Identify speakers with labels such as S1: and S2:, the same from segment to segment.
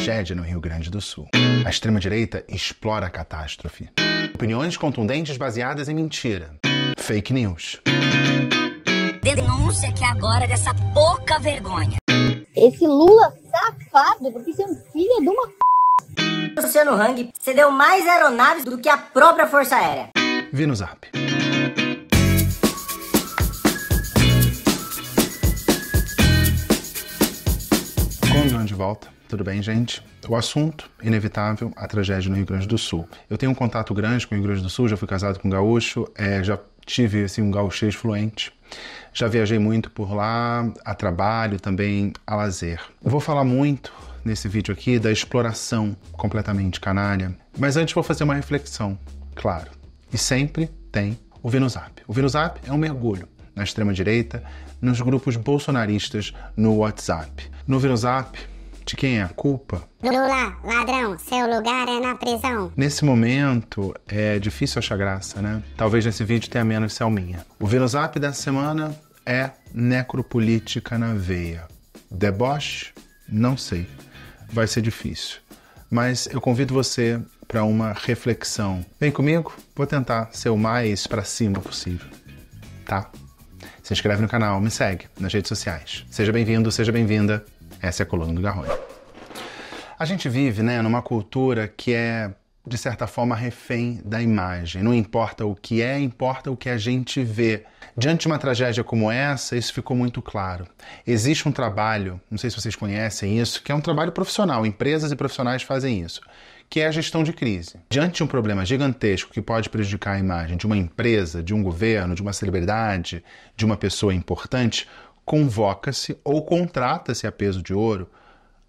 S1: tragédia no Rio Grande do Sul. A extrema-direita explora a catástrofe. Opiniões contundentes baseadas em mentira. Fake news.
S2: Denúncia que agora dessa pouca vergonha.
S3: Esse Lula safado, porque você é um filho de uma
S2: Luciano Hang cedeu mais aeronaves do que a própria Força Aérea.
S1: Vi no Zap. Convidando de volta. Tudo bem, gente? O assunto, inevitável, a tragédia no Rio Grande do Sul. Eu tenho um contato grande com o Rio Grande do Sul, já fui casado com um gaúcho, já tive assim, um gaúchês fluente. Já viajei muito por lá, a trabalho, também a lazer. Eu vou falar muito nesse vídeo aqui da exploração completamente canalha, mas antes vou fazer uma reflexão, claro. E sempre tem o Vi no Zap. O Vi no Zap é um mergulho na extrema-direita, nos grupos bolsonaristas no WhatsApp. No Vi no Zap, de quem é a culpa?
S4: Lula, ladrão, seu lugar é na prisão.
S1: Nesse momento é difícil achar graça, né? Talvez nesse vídeo tenha menos selminha. O Vi no Zap dessa semana é necropolítica na veia. Deboche? Não sei. Vai ser difícil. Mas eu convido você para uma reflexão. Vem comigo? Vou tentar ser o mais para cima possível. Tá? Se inscreve no canal, me segue nas redes sociais. Seja bem-vindo, seja bem-vinda. Essa é a Coluna do Garrone. A gente vive, né, numa cultura que é, de certa forma, refém da imagem. Não importa o que é, importa o que a gente vê. Diante de uma tragédia como essa, isso ficou muito claro. Existe um trabalho, não sei se vocês conhecem isso, que é um trabalho profissional. Empresas e profissionais fazem isso, que é a gestão de crise. Diante de um problema gigantesco que pode prejudicar a imagem de uma empresa, de um governo, de uma celebridade, de uma pessoa importante, convoca-se ou contrata-se a peso de ouro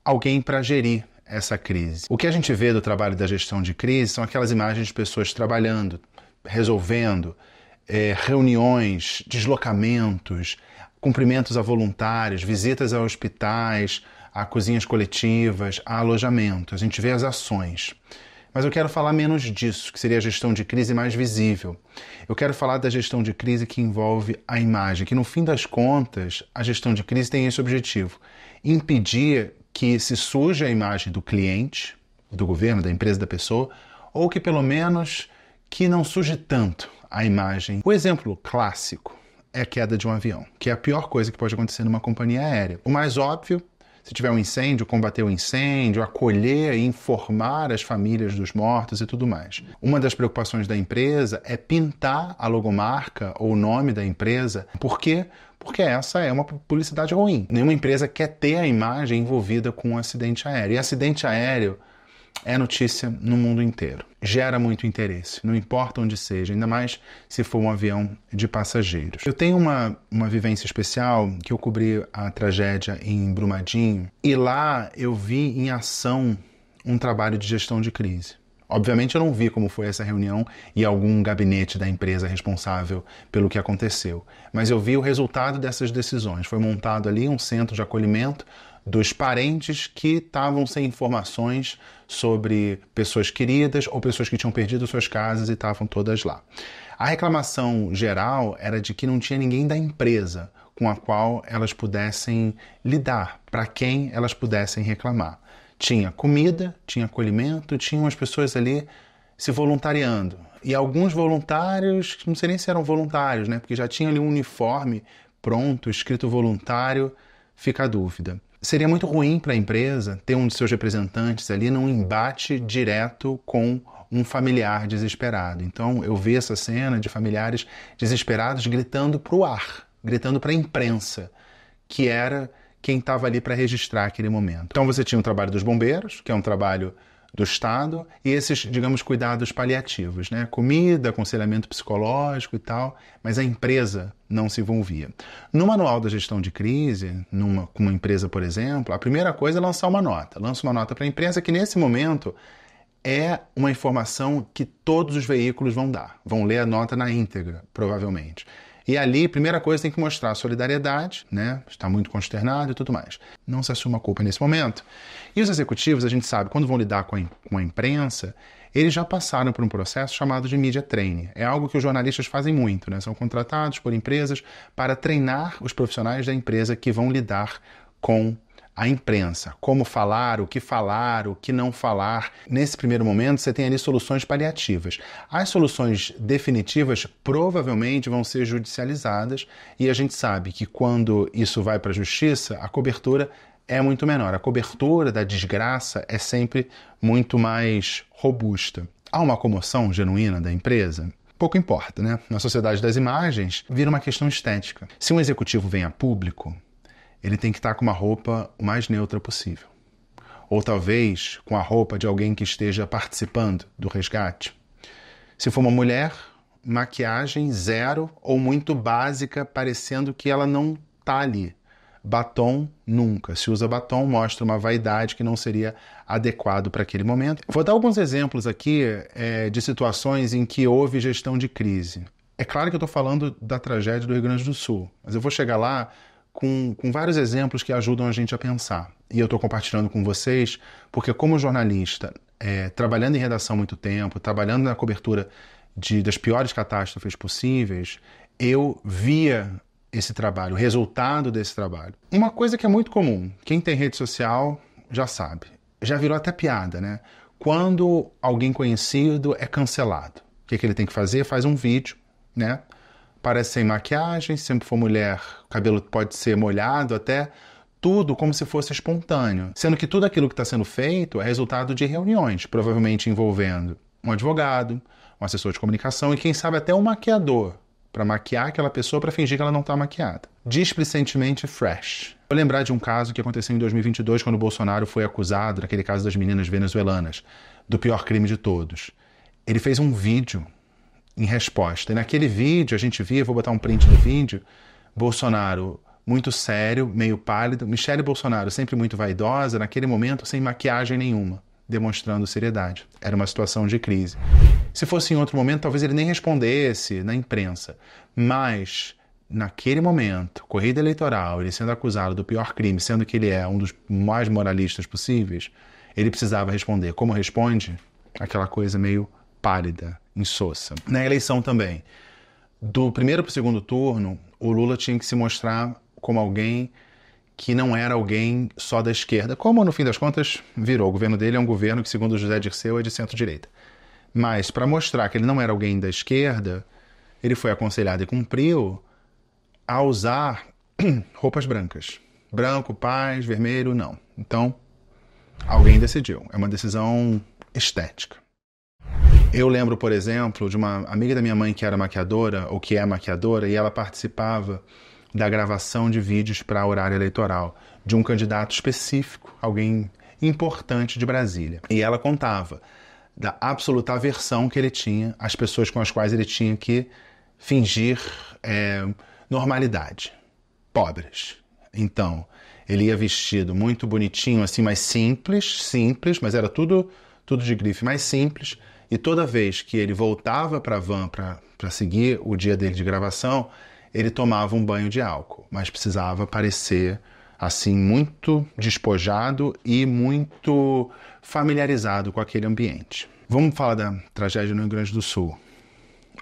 S1: alguém para gerir essa crise. O que a gente vê do trabalho da gestão de crise são aquelas imagens de pessoas trabalhando, resolvendo, reuniões, deslocamentos, cumprimentos a voluntários, visitas a hospitais, a cozinhas coletivas, a alojamento. A gente vê as ações. Mas eu quero falar menos disso, que seria a gestão de crise mais visível. Eu quero falar da gestão de crise que envolve a imagem, que no fim das contas, a gestão de crise tem esse objetivo: impedir que se suje a imagem do cliente, do governo, da empresa, da pessoa, ou que pelo menos que não suje tanto a imagem. O exemplo clássico é a queda de um avião, que é a pior coisa que pode acontecer numa companhia aérea. O mais óbvio, se tiver um incêndio, combater o incêndio, acolher e informar as famílias dos mortos e tudo mais. Uma das preocupações da empresa é pintar a logomarca ou o nome da empresa. Por quê? Porque essa é uma publicidade ruim. Nenhuma empresa quer ter a imagem envolvida com um acidente aéreo. E acidente aéreo é notícia no mundo inteiro. Gera muito interesse, não importa onde seja, ainda mais se for um avião de passageiros. Eu tenho uma vivência especial que eu cobri a tragédia em Brumadinho e lá eu vi em ação um trabalho de gestão de crise. Obviamente eu não vi como foi essa reunião e algum gabinete da empresa responsável pelo que aconteceu, mas eu vi o resultado dessas decisões. Foi montado ali um centro de acolhimento dos parentes que estavam sem informações sobre pessoas queridas ou pessoas que tinham perdido suas casas e estavam todas lá. A reclamação geral era de que não tinha ninguém da empresa com a qual elas pudessem lidar, para quem elas pudessem reclamar. Tinha comida, tinha acolhimento, tinham as pessoas ali se voluntariando. E alguns voluntários, não sei nem se eram voluntários, né? Porque já tinha ali um uniforme pronto, escrito voluntário, fica a dúvida. Seria muito ruim para a empresa ter um de seus representantes ali num embate direto com um familiar desesperado. Então eu vi essa cena de familiares desesperados gritando para o ar, gritando para a imprensa, que era quem estava ali para registrar aquele momento. Então você tinha o trabalho dos bombeiros, que é um trabalho do Estado, e esses, digamos, cuidados paliativos, né? Comida, aconselhamento psicológico e tal, mas a empresa não se envolvia. No manual da gestão de crise, com uma empresa, por exemplo, a primeira coisa é lançar uma nota. Lança uma nota para a imprensa que, nesse momento, é uma informação que todos os veículos vão dar. Vão ler a nota na íntegra, provavelmente. E ali, primeira coisa, tem que mostrar solidariedade, né? Está muito consternado e tudo mais. Não se assume a culpa nesse momento. E os executivos, a gente sabe, quando vão lidar com a imprensa, eles já passaram por um processo chamado de media training. É algo que os jornalistas fazem muito, né? São contratados por empresas para treinar os profissionais da empresa que vão lidar com a imprensa, como falar, o que não falar. Nesse primeiro momento, você tem ali soluções paliativas. As soluções definitivas provavelmente vão ser judicializadas e a gente sabe que quando isso vai para a justiça, a cobertura é muito menor. A cobertura da desgraça é sempre muito mais robusta. Há uma comoção genuína da empresa? Pouco importa, né? Na sociedade das imagens, vira uma questão estética. Se um executivo vem a público, ele tem que estar com uma roupa o mais neutra possível. Ou talvez com a roupa de alguém que esteja participando do resgate. Se for uma mulher, maquiagem zero ou muito básica, parecendo que ela não está ali. Batom, nunca. Se usa batom, mostra uma vaidade que não seria adequado para aquele momento. Vou dar alguns exemplos aqui de situações em que houve gestão de crise. É claro que eu estou falando da tragédia do Rio Grande do Sul, mas eu vou chegar lá com vários exemplos que ajudam a gente a pensar. E eu estou compartilhando com vocês porque, como jornalista, trabalhando em redação há muito tempo, trabalhando na cobertura das piores catástrofes possíveis, eu via esse trabalho, o resultado desse trabalho. Uma coisa que é muito comum, quem tem rede social já sabe, já virou até piada, né? Quando alguém conhecido é cancelado, o que ele tem que fazer? Faz um vídeo, né? Parece sem maquiagem, sempre for mulher, o cabelo pode ser molhado até, tudo como se fosse espontâneo. Sendo que tudo aquilo que está sendo feito é resultado de reuniões, provavelmente envolvendo um advogado, um assessor de comunicação e quem sabe até um maquiador, para maquiar aquela pessoa para fingir que ela não está maquiada. Displicentemente fresh. Vou lembrar de um caso que aconteceu em 2022, quando o Bolsonaro foi acusado, naquele caso das meninas venezuelanas, do pior crime de todos. Ele fez um vídeo em resposta. E naquele vídeo, a gente via, vou botar um print do vídeo, Bolsonaro muito sério, meio pálido, Michele Bolsonaro sempre muito vaidosa, naquele momento sem maquiagem nenhuma, demonstrando seriedade. Era uma situação de crise. Se fosse em outro momento, talvez ele nem respondesse na imprensa. Mas, naquele momento, corrida eleitoral, ele sendo acusado do pior crime, sendo que ele é um dos mais moralistas possíveis, ele precisava responder. Como responde? Aquela coisa meio pálida, insossa. Na eleição também, do primeiro para o segundo turno, o Lula tinha que se mostrar como alguém que não era alguém só da esquerda, como no fim das contas virou. O governo dele é um governo que, segundo José Dirceu, é de centro-direita. Mas, para mostrar que ele não era alguém da esquerda, ele foi aconselhado e cumpriu a usar roupas brancas. Branco, paz, vermelho, não. Então, alguém decidiu. É uma decisão estética. Eu lembro, por exemplo, de uma amiga da minha mãe que era maquiadora, ou que é maquiadora, e ela participava da gravação de vídeos para horário eleitoral, de um candidato específico, alguém importante de Brasília. E ela contava da absoluta aversão que ele tinha às pessoas com as quais ele tinha que fingir normalidade, pobres. Então, ele ia vestido muito bonitinho, assim, mais simples, mas era tudo de grife, mais simples, e toda vez que ele voltava para a van para seguir o dia dele de gravação, ele tomava um banho de álcool, mas precisava parecer assim muito despojado e muito familiarizado com aquele ambiente. Vamos falar da tragédia no Rio Grande do Sul.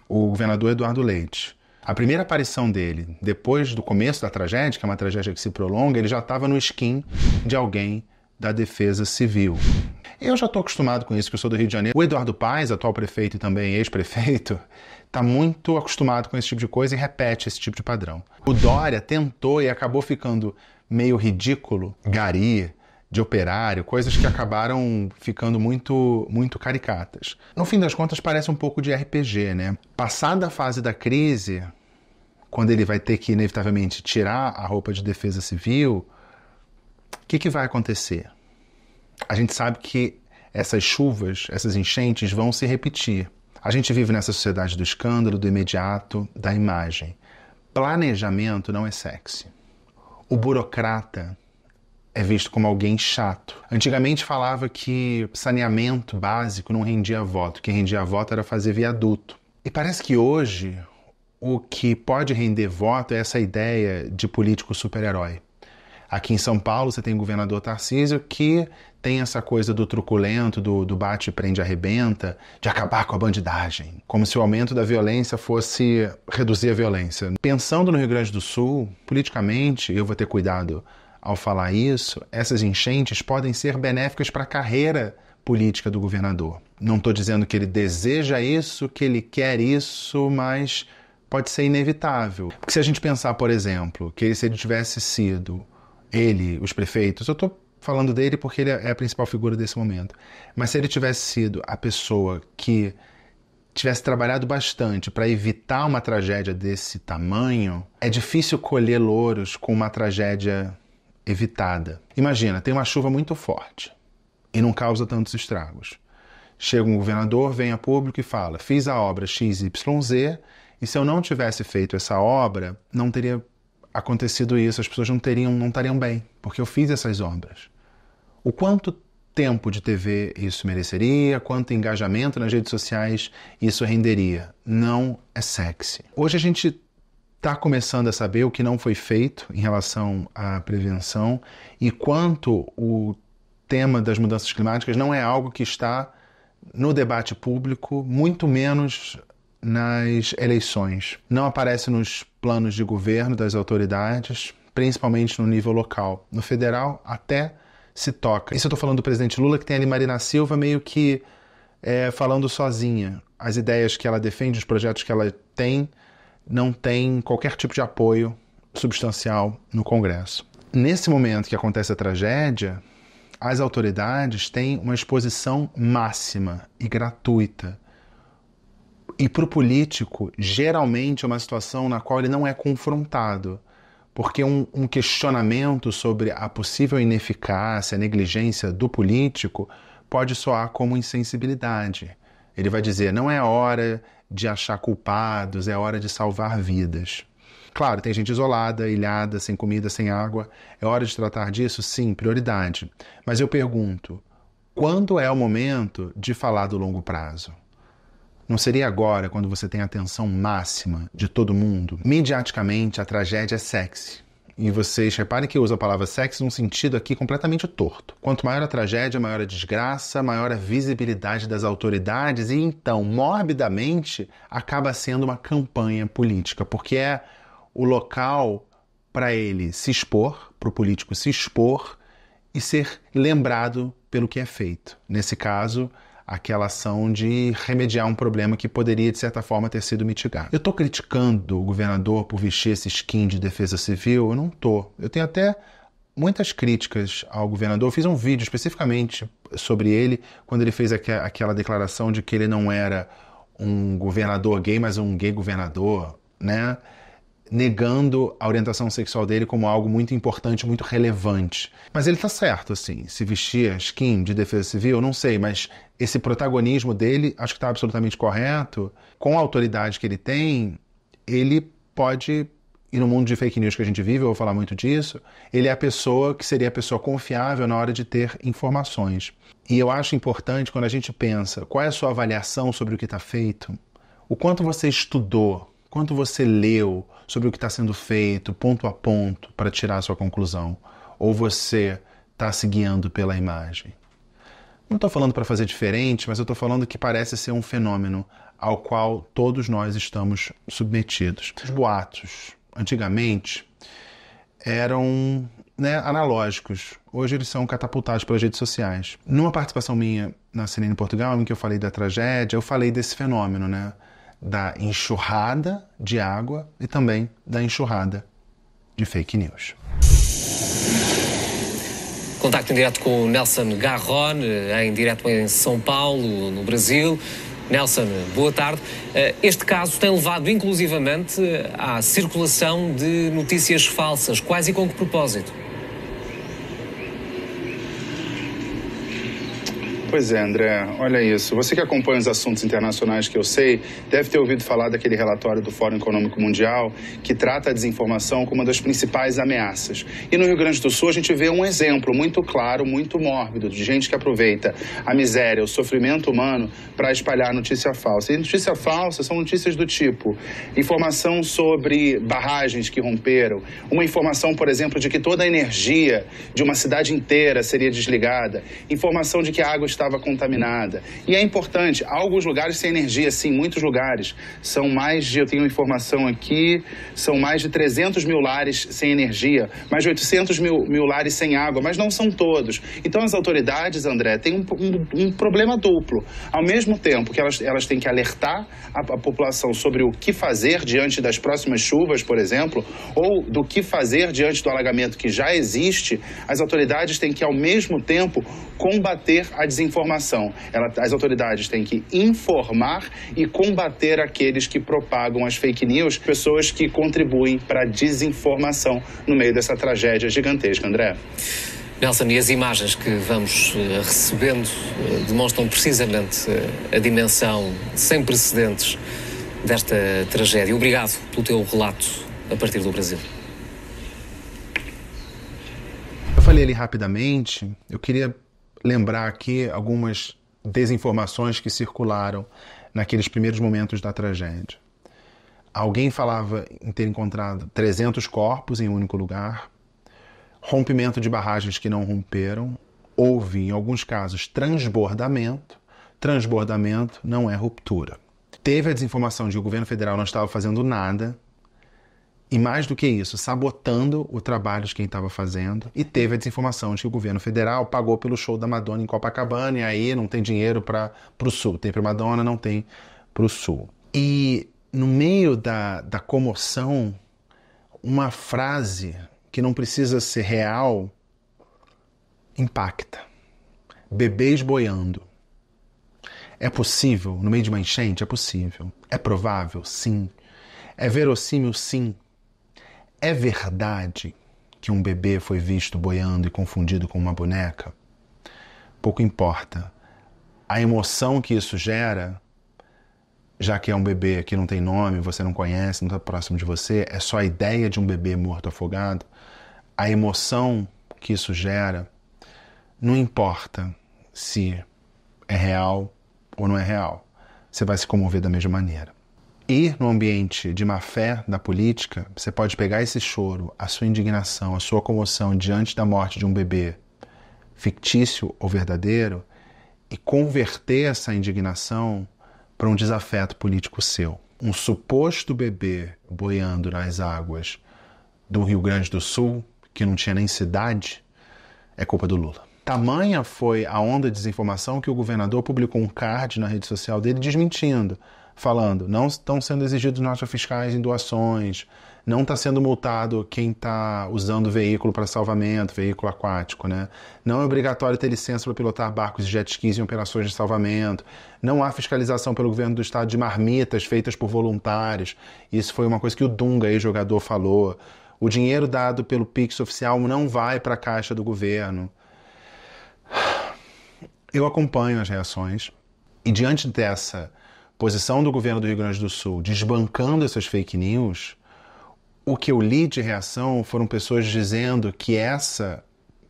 S1: O governador Eduardo Leite. A primeira aparição dele, depois do começo da tragédia, que é uma tragédia que se prolonga, ele já estava no skin de alguém da Defesa Civil. Eu já estou acostumado com isso, que eu sou do Rio de Janeiro. O Eduardo Paes, atual prefeito e também ex-prefeito, está muito acostumado com esse tipo de coisa e repete esse tipo de padrão. O Dória tentou e acabou ficando meio ridículo, gari, de operário, coisas que acabaram ficando muito, muito caricatas. No fim das contas, parece um pouco de RPG, né? Passada a fase da crise, quando ele vai ter que, inevitavelmente, tirar a roupa de defesa civil, o que vai acontecer? A gente sabe que essas chuvas, essas enchentes vão se repetir. A gente vive nessa sociedade do escândalo, do imediato, da imagem. Planejamento não é sexy. O burocrata é visto como alguém chato. Antigamente falava que saneamento básico não rendia voto. O que rendia voto era fazer viaduto. E parece que hoje o que pode render voto é essa ideia de político super-herói. Aqui em São Paulo você tem o governador Tarcísio que tem essa coisa do truculento, do bate, prende, arrebenta, de acabar com a bandidagem. Como se o aumento da violência fosse reduzir a violência. Pensando no Rio Grande do Sul, politicamente, eu vou ter cuidado ao falar isso, essas enchentes podem ser benéficas para a carreira política do governador. Não estou dizendo que ele deseja isso, que ele quer isso, mas pode ser inevitável. Porque se a gente pensar, por exemplo, que se ele tivesse sido os prefeitos, eu estou falando dele porque ele é a principal figura desse momento, mas se ele tivesse sido a pessoa que tivesse trabalhado bastante para evitar uma tragédia desse tamanho, é difícil colher louros com uma tragédia evitada. Imagina, tem uma chuva muito forte e não causa tantos estragos. Chega um governador, vem a público e fala: fiz a obra XYZ e se eu não tivesse feito essa obra, não teria acontecido isso, as pessoas não estariam bem, porque eu fiz essas obras. O quanto tempo de TV isso mereceria, quanto engajamento nas redes sociais isso renderia? Não é sexy. Hoje a gente está começando a saber o que não foi feito em relação à prevenção e quanto o tema das mudanças climáticas não é algo que está no debate público, muito menos nas eleições. Não aparece nos planos de governo das autoridades, principalmente no nível local. No federal, até se toca. Isso eu estou falando do presidente Lula, que tem ali Marina Silva meio que falando sozinha. As ideias que ela defende, os projetos que ela tem, não tem qualquer tipo de apoio substancial no Congresso. Nesse momento que acontece a tragédia, as autoridades têm uma exposição máxima e gratuita. E para o político, geralmente é uma situação na qual ele não é confrontado. Porque um questionamento sobre a possível ineficácia, a negligência do político pode soar como insensibilidade. Ele vai dizer: não é hora de achar culpados, é hora de salvar vidas. Claro, tem gente isolada, ilhada, sem comida, sem água. É hora de tratar disso? Sim, prioridade. Mas eu pergunto, quando é o momento de falar do longo prazo? Não seria agora, quando você tem a atenção máxima de todo mundo? Midiaticamente, a tragédia é sexy. E vocês reparem que eu uso a palavra sexy num sentido aqui completamente torto. Quanto maior a tragédia, maior a desgraça, maior a visibilidade das autoridades e então, morbidamente, acaba sendo uma campanha política, porque é o local para ele se expor, para o político se expor e ser lembrado pelo que é feito. Nesse caso, aquela ação de remediar um problema que poderia, de certa forma, ter sido mitigado. Eu estou criticando o governador por vestir esse skin de defesa civil? Eu não estou. Eu tenho até muitas críticas ao governador. Eu fiz um vídeo especificamente sobre ele, quando ele fez aquela declaração de que ele não era um governador gay, mas um gay governador, né? Negando a orientação sexual dele como algo muito importante, muito relevante. Mas ele tá certo, assim, se vestir skin de defesa civil, eu não sei, mas esse protagonismo dele, acho que tá absolutamente correto. Com a autoridade que ele tem, ele pode, e no mundo de fake news que a gente vive, eu vou falar muito disso, ele é a pessoa que seria a pessoa confiável na hora de ter informações. E eu acho importante, quando a gente pensa, qual é a sua avaliação sobre o que está feito, o quanto você estudou, quanto você leu sobre o que está sendo feito, ponto a ponto, para tirar a sua conclusão? Ou você está se guiando pela imagem? Não estou falando para fazer diferente, mas eu estou falando que parece ser um fenômeno ao qual todos nós estamos submetidos. Os boatos, antigamente, eram analógicos. Hoje eles são catapultados pelas redes sociais. Numa participação minha na CNN Portugal, em que eu falei da tragédia, eu falei desse fenômeno, da enxurrada de água e também da enxurrada de fake news.
S5: Contacto em direto com o Nelson Garron, em direto em São Paulo, no Brasil. Nelson, boa tarde. Este caso tem levado inclusivamente à circulação de notícias falsas. Quais e com que propósito?
S6: Pois é, André, olha isso. Você que acompanha os assuntos internacionais que eu sei, deve ter ouvido falar daquele relatório do Fórum Econômico Mundial que trata a desinformação como uma das principais ameaças. E no Rio Grande do Sul a gente vê um exemplo muito claro, muito mórbido, de gente que aproveita a miséria, o sofrimento humano para espalhar notícia falsa. E notícia falsa são notícias do tipo informação sobre barragens que romperam, uma informação, por exemplo, de que toda a energia de uma cidade inteira seria desligada, informação de que a água está estava contaminada. E é importante, alguns lugares sem energia, sim, muitos lugares. São mais de, eu tenho informação aqui, são mais de 300 mil lares sem energia, mais de 800 mil lares sem água, mas não são todos. Então as autoridades, André, têm um problema duplo. Ao mesmo tempo que elas têm que alertar a população sobre o que fazer diante das próximas chuvas, por exemplo, ou do que fazer diante do alagamento que já existe, as autoridades têm que, ao mesmo tempo, combater a desinformação. As autoridades têm que informar e combater aqueles que propagam as fake news, pessoas que contribuem para a desinformação no meio dessa tragédia gigantesca, André.
S5: Nelson, e as imagens que vamos recebendo demonstram precisamente a dimensão sem precedentes desta tragédia. Obrigado pelo teu relato a partir do Brasil.
S1: Eu falei ali rapidamente, eu queria lembrar aqui algumas desinformações que circularam naqueles primeiros momentos da tragédia. Alguém falava em ter encontrado 300 corpos em um único lugar, rompimento de barragens que não romperam, houve, em alguns casos, transbordamento. Transbordamento não é ruptura. Teve a desinformação de que o governo federal não estava fazendo nada, e mais do que isso, sabotando o trabalho de quem estava fazendo. E teve a desinformação de que o governo federal pagou pelo show da Madonna em Copacabana, e aí não tem dinheiro para o Sul. Tem para Madonna, não tem para o Sul. E no meio da comoção, uma frase que não precisa ser real impacta. Bebês boiando. É possível, no meio de uma enchente? É possível. É provável? Sim. É verossímil? Sim. É verdade que um bebê foi visto boiando e confundido com uma boneca? Pouco importa. A emoção que isso gera, já que é um bebê que não tem nome, você não conhece, não está próximo de você, é só a ideia de um bebê morto afogado, a emoção que isso gera, não importa se é real ou não é real. Você vai se comover da mesma maneira. E no ambiente de má fé da política, você pode pegar esse choro, a sua indignação, a sua comoção diante da morte de um bebê, fictício ou verdadeiro, e converter essa indignação para um desafeto político seu. Um suposto bebê boiando nas águas do Rio Grande do Sul, que não tinha nem cidade, é culpa do Lula. Tamanha foi a onda de desinformação que o governador publicou um card na rede social dele desmentindo, falando, não estão sendo exigidos notas fiscais em doações, não está sendo multado quem está usando veículo para salvamento, veículo aquático, né? Não é obrigatório ter licença para pilotar barcos e jet skis em operações de salvamento, não há fiscalização pelo governo do estado de marmitas feitas por voluntários. Isso foi uma coisa que o Dunga, ex-jogador, falou. O dinheiro dado pelo Pix oficial não vai para a caixa do governo. Eu acompanho as reações e diante dessa posição do governo do Rio Grande do Sul desbancando essas fake news, o que eu li de reação foram pessoas dizendo que essa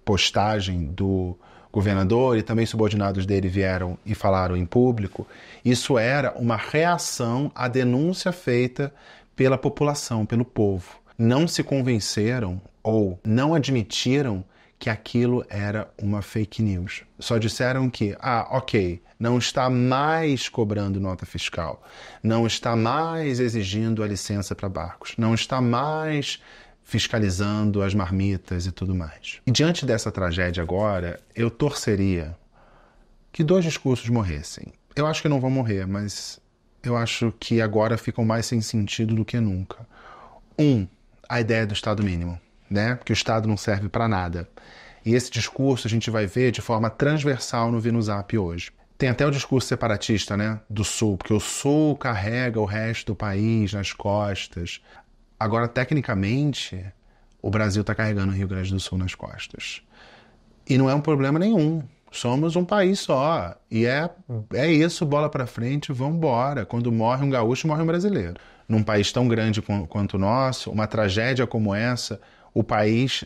S1: postagem do governador e também subordinados dele vieram e falaram em público, isso era uma reação à denúncia feita pela população, pelo povo. Não se convenceram ou não admitiram que aquilo era uma fake news. Só disseram que, ok, não está mais cobrando nota fiscal, não está mais exigindo a licença para barcos, não está mais fiscalizando as marmitas e tudo mais. E diante dessa tragédia agora, eu torceria que 2 discursos morressem. Eu acho que não vão morrer, mas eu acho que agora ficam mais sem sentido do que nunca. A ideia do Estado mínimo, né? Que o Estado não serve para nada. E esse discurso a gente vai ver de forma transversal no VinoZap hoje. Tem até o discurso separatista, né? Do Sul, porque o Sul carrega o resto do país nas costas. Agora, tecnicamente, o Brasil está carregando o Rio Grande do Sul nas costas. E não é um problema nenhum. Somos um país só. E é isso, bola para frente, vamos embora. Quando morre um gaúcho, morre um brasileiro. Num país tão grande quanto o nosso, uma tragédia como essa, o país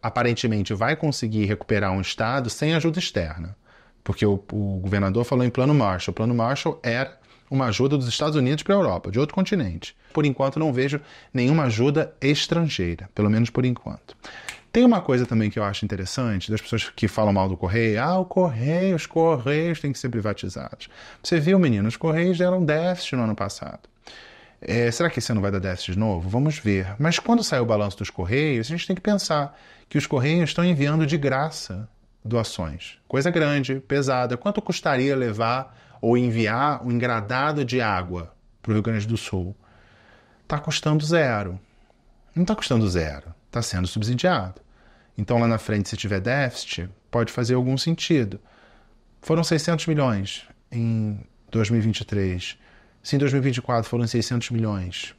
S1: aparentemente vai conseguir recuperar um estado sem ajuda externa. Porque o governador falou em Plano Marshall. O Plano Marshall era uma ajuda dos Estados Unidos para a Europa, de outro continente. Por enquanto não vejo nenhuma ajuda estrangeira, pelo menos por enquanto. Tem uma coisa também que eu acho interessante, das pessoas que falam mal do Correio. Os Correios têm que ser privatizados. Você viu, menino, os Correios deram déficit no ano passado. Será que esse ano vai dar déficit de novo? Vamos ver. Mas quando sair o balanço dos Correios, a gente tem que pensar que os Correios estão enviando de graça doações. Coisa grande, pesada. Quanto custaria levar ou enviar um engradado de água para o Rio Grande do Sul? Está custando zero. Não está custando zero. Está sendo subsidiado. Então, lá na frente, se tiver déficit, pode fazer algum sentido. Foram 600 milhões em 2023. Se em 2024 foram 600 milhões,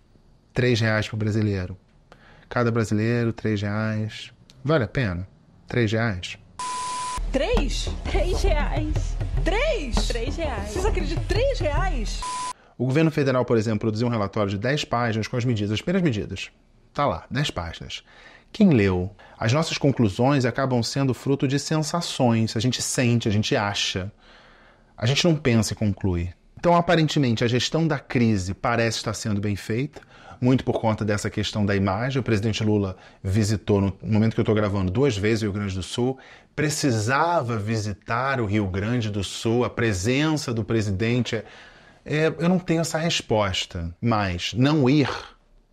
S1: R$3 para o brasileiro. Cada brasileiro, R$3. Vale a pena? R$3.
S7: 3? R$3. 3? R$3. Vocês acreditam? R$3?
S1: O governo federal, por exemplo, produziu um relatório de 10 páginas com as medidas, as primeiras medidas. Tá lá, 10 páginas. Quem leu? As nossas conclusões acabam sendo fruto de sensações. A gente sente, a gente acha. A gente não pensa e conclui. Então, aparentemente, a gestão da crise parece estar sendo bem feita, muito por conta dessa questão da imagem. O presidente Lula visitou, no momento que eu estou gravando, 2 vezes o Rio Grande do Sul. Precisava visitar o Rio Grande do Sul, a presença do presidente. Eu não tenho essa resposta, mas não ir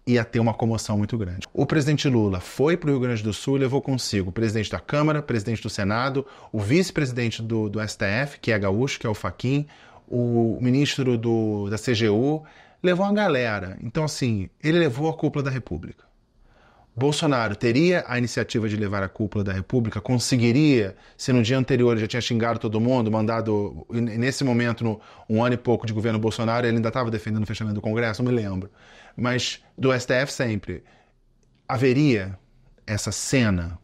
S1: ia ter uma comoção muito grande. O presidente Lula foi para o Rio Grande do Sul e levou consigo o presidente da Câmara, o presidente do Senado, o vice-presidente do STF, que é gaúcho, que é o Fachin, o ministro da CGU, levou a galera. Então, assim, ele levou a cúpula da República. Bolsonaro teria a iniciativa de levar a cúpula da República? Conseguiria, se no dia anterior ele já tinha xingado todo mundo, mandado, nesse momento, um ano e pouco de governo Bolsonaro, ele ainda estava defendendo o fechamento do Congresso? Não me lembro. Mas do STF sempre. Haveria essa cena?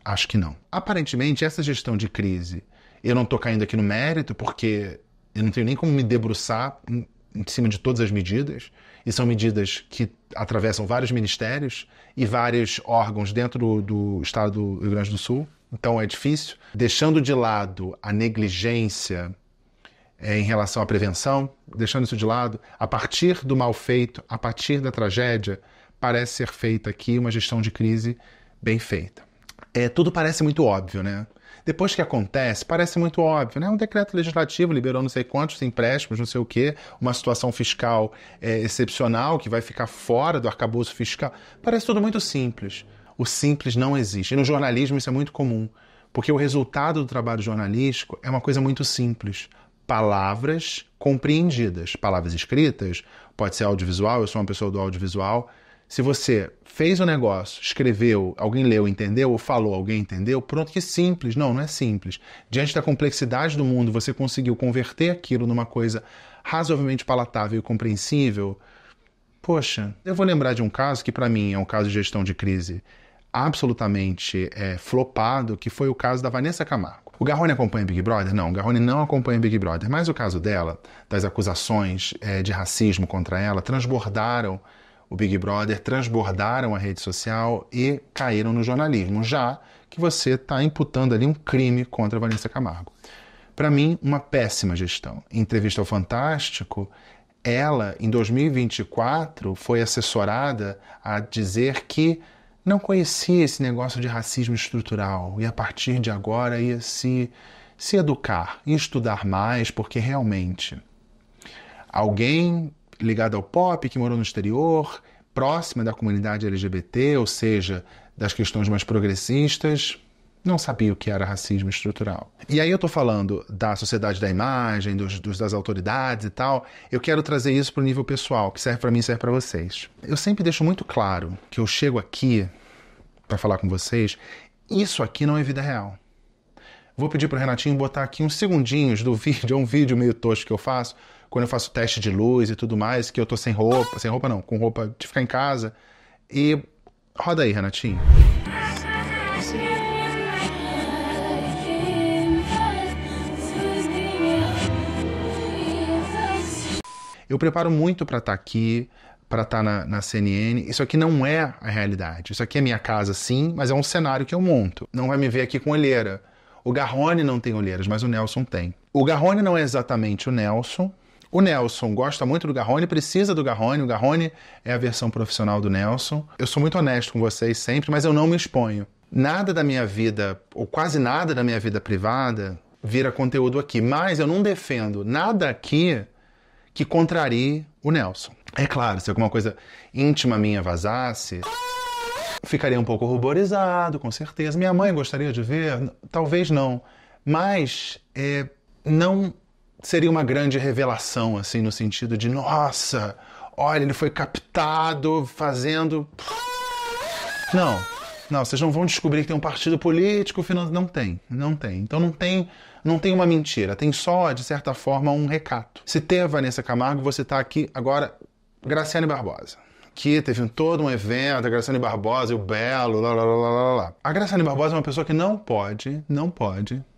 S1: Acho que não. Aparentemente, essa gestão de crise, eu não estou caindo aqui no mérito, porque eu não tenho nem como me debruçar em cima de todas as medidas, e são medidas que atravessam vários ministérios e vários órgãos dentro do estado do Rio Grande do Sul, então é difícil. Deixando de lado a negligência em relação à prevenção, deixando isso de lado, a partir do mal feito, a partir da tragédia, parece ser feita aqui uma gestão de crise bem feita. Tudo parece muito óbvio, né? Depois que acontece, parece muito óbvio, né? Um decreto legislativo liberou não sei quantos empréstimos, não sei o quê, uma situação fiscal excepcional que vai ficar fora do arcabouço fiscal. Parece tudo muito simples. O simples não existe. E no jornalismo isso é muito comum, porque o resultado do trabalho jornalístico é uma coisa muito simples. Palavras compreendidas. Palavras escritas, pode ser audiovisual, eu sou uma pessoa do audiovisual. Se você fez o negócio, escreveu, alguém leu, entendeu, ou falou, alguém entendeu, pronto, que simples. Não, não é simples. Diante da complexidade do mundo, você conseguiu converter aquilo numa coisa razoavelmente palatável e compreensível. Poxa, eu vou lembrar de um caso que, para mim, é um caso de gestão de crise absolutamente flopado, que foi o caso da Vanessa Camargo. O Garrone acompanha Big Brother? Não, o Garrone não acompanha Big Brother, mas o caso dela, das acusações de racismo contra ela, transbordaram o Big Brother, transbordaram a rede social e caíram no jornalismo, já que você está imputando ali um crime contra a Vanessa Camargo. Para mim, uma péssima gestão. Em entrevista ao Fantástico, ela, em 2024, foi assessorada a dizer que não conhecia esse negócio de racismo estrutural e, a partir de agora, ia se educar e estudar mais, porque realmente alguém ligada ao pop, que morou no exterior, próxima da comunidade LGBT, ou seja, das questões mais progressistas, não sabia o que era racismo estrutural. E aí eu estou falando da sociedade da imagem, das autoridades e tal, eu quero trazer isso para o nível pessoal, que serve para mim e serve para vocês. Eu sempre deixo muito claro que eu chego aqui para falar com vocês, isso aqui não é vida real. Vou pedir para o Renatinho botar aqui uns segundinhos do vídeo, é um vídeo meio tosco que eu faço, quando eu faço teste de luz e tudo mais, que eu tô sem roupa não, com roupa de ficar em casa. E roda aí, Renatinho. Eu preparo muito para estar aqui, para estar na CNN. Isso aqui não é a realidade. Isso aqui é minha casa, sim, mas é um cenário que eu monto. Não vai me ver aqui com olheira. O Garrone não tem olheiras, mas o Nelson tem. O Garrone não é exatamente o Nelson. O Nelson gosta muito do Garrone, precisa do Garrone. O Garrone é a versão profissional do Nelson. Eu sou muito honesto com vocês sempre, mas eu não me exponho. Nada da minha vida, ou quase nada da minha vida privada, vira conteúdo aqui. Mas eu não defendo nada aqui que contrarie o Nelson. É claro, se alguma coisa íntima minha vazasse, ficaria um pouco ruborizado, com certeza. Minha mãe gostaria de ver? Talvez não. Mas não seria uma grande revelação, assim, no sentido de, nossa, olha, ele foi captado fazendo... Não, vocês não vão descobrir que tem um partido político, não tem. Então não tem uma mentira, tem só, de certa forma, um recato. Se ter Vanessa Camargo, você está aqui agora, Graciane Barbosa. Que teve todo um evento, a Graciane Barbosa e o Belo, lá. A Graciane Barbosa é uma pessoa que não pode,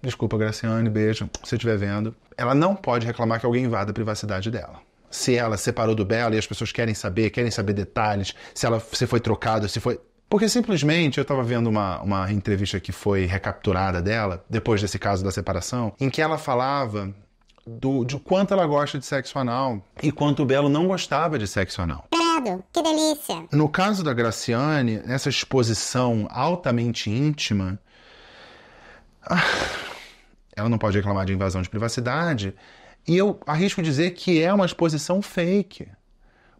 S1: desculpa, Graciane, beijo, se você estiver vendo, ela não pode reclamar que alguém invada a privacidade dela. Se ela separou do Belo e as pessoas querem saber detalhes, se foi trocado, se foi... Porque simplesmente eu estava vendo uma entrevista que foi recapturada dela, depois desse caso da separação, em que ela falava de quanto ela gosta de sexo anal e quanto o Belo não gostava de sexo anal.
S4: Credo, que delícia!
S1: No caso da Graciane, nessa exposição altamente íntima, ela não pode reclamar de invasão de privacidade, e eu arrisco dizer que é uma exposição fake.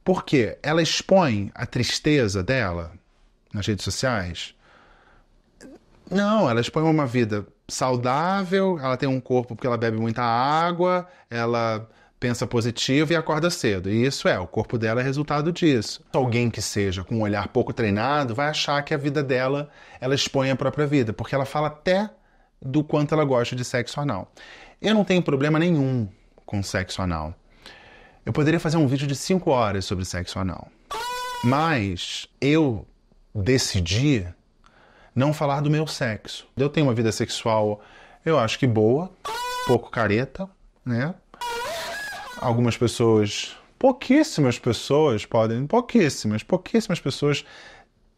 S1: Por quê? Ela expõe a tristeza dela nas redes sociais? Não, ela expõe uma vida saudável, ela tem um corpo porque ela bebe muita água, ela pensa positivo e acorda cedo. E isso o corpo dela é resultado disso. Alguém que seja com um olhar pouco treinado vai achar que a vida dela, ela expõe a própria vida, porque ela fala até do quanto ela gosta de sexo anal. Eu não tenho problema nenhum com sexo anal. Eu poderia fazer um vídeo de 5 horas sobre sexo anal. Mas eu decidi não falar do meu sexo. Eu tenho uma vida sexual, eu acho que boa, pouco careta, né? Algumas pessoas, pouquíssimas pessoas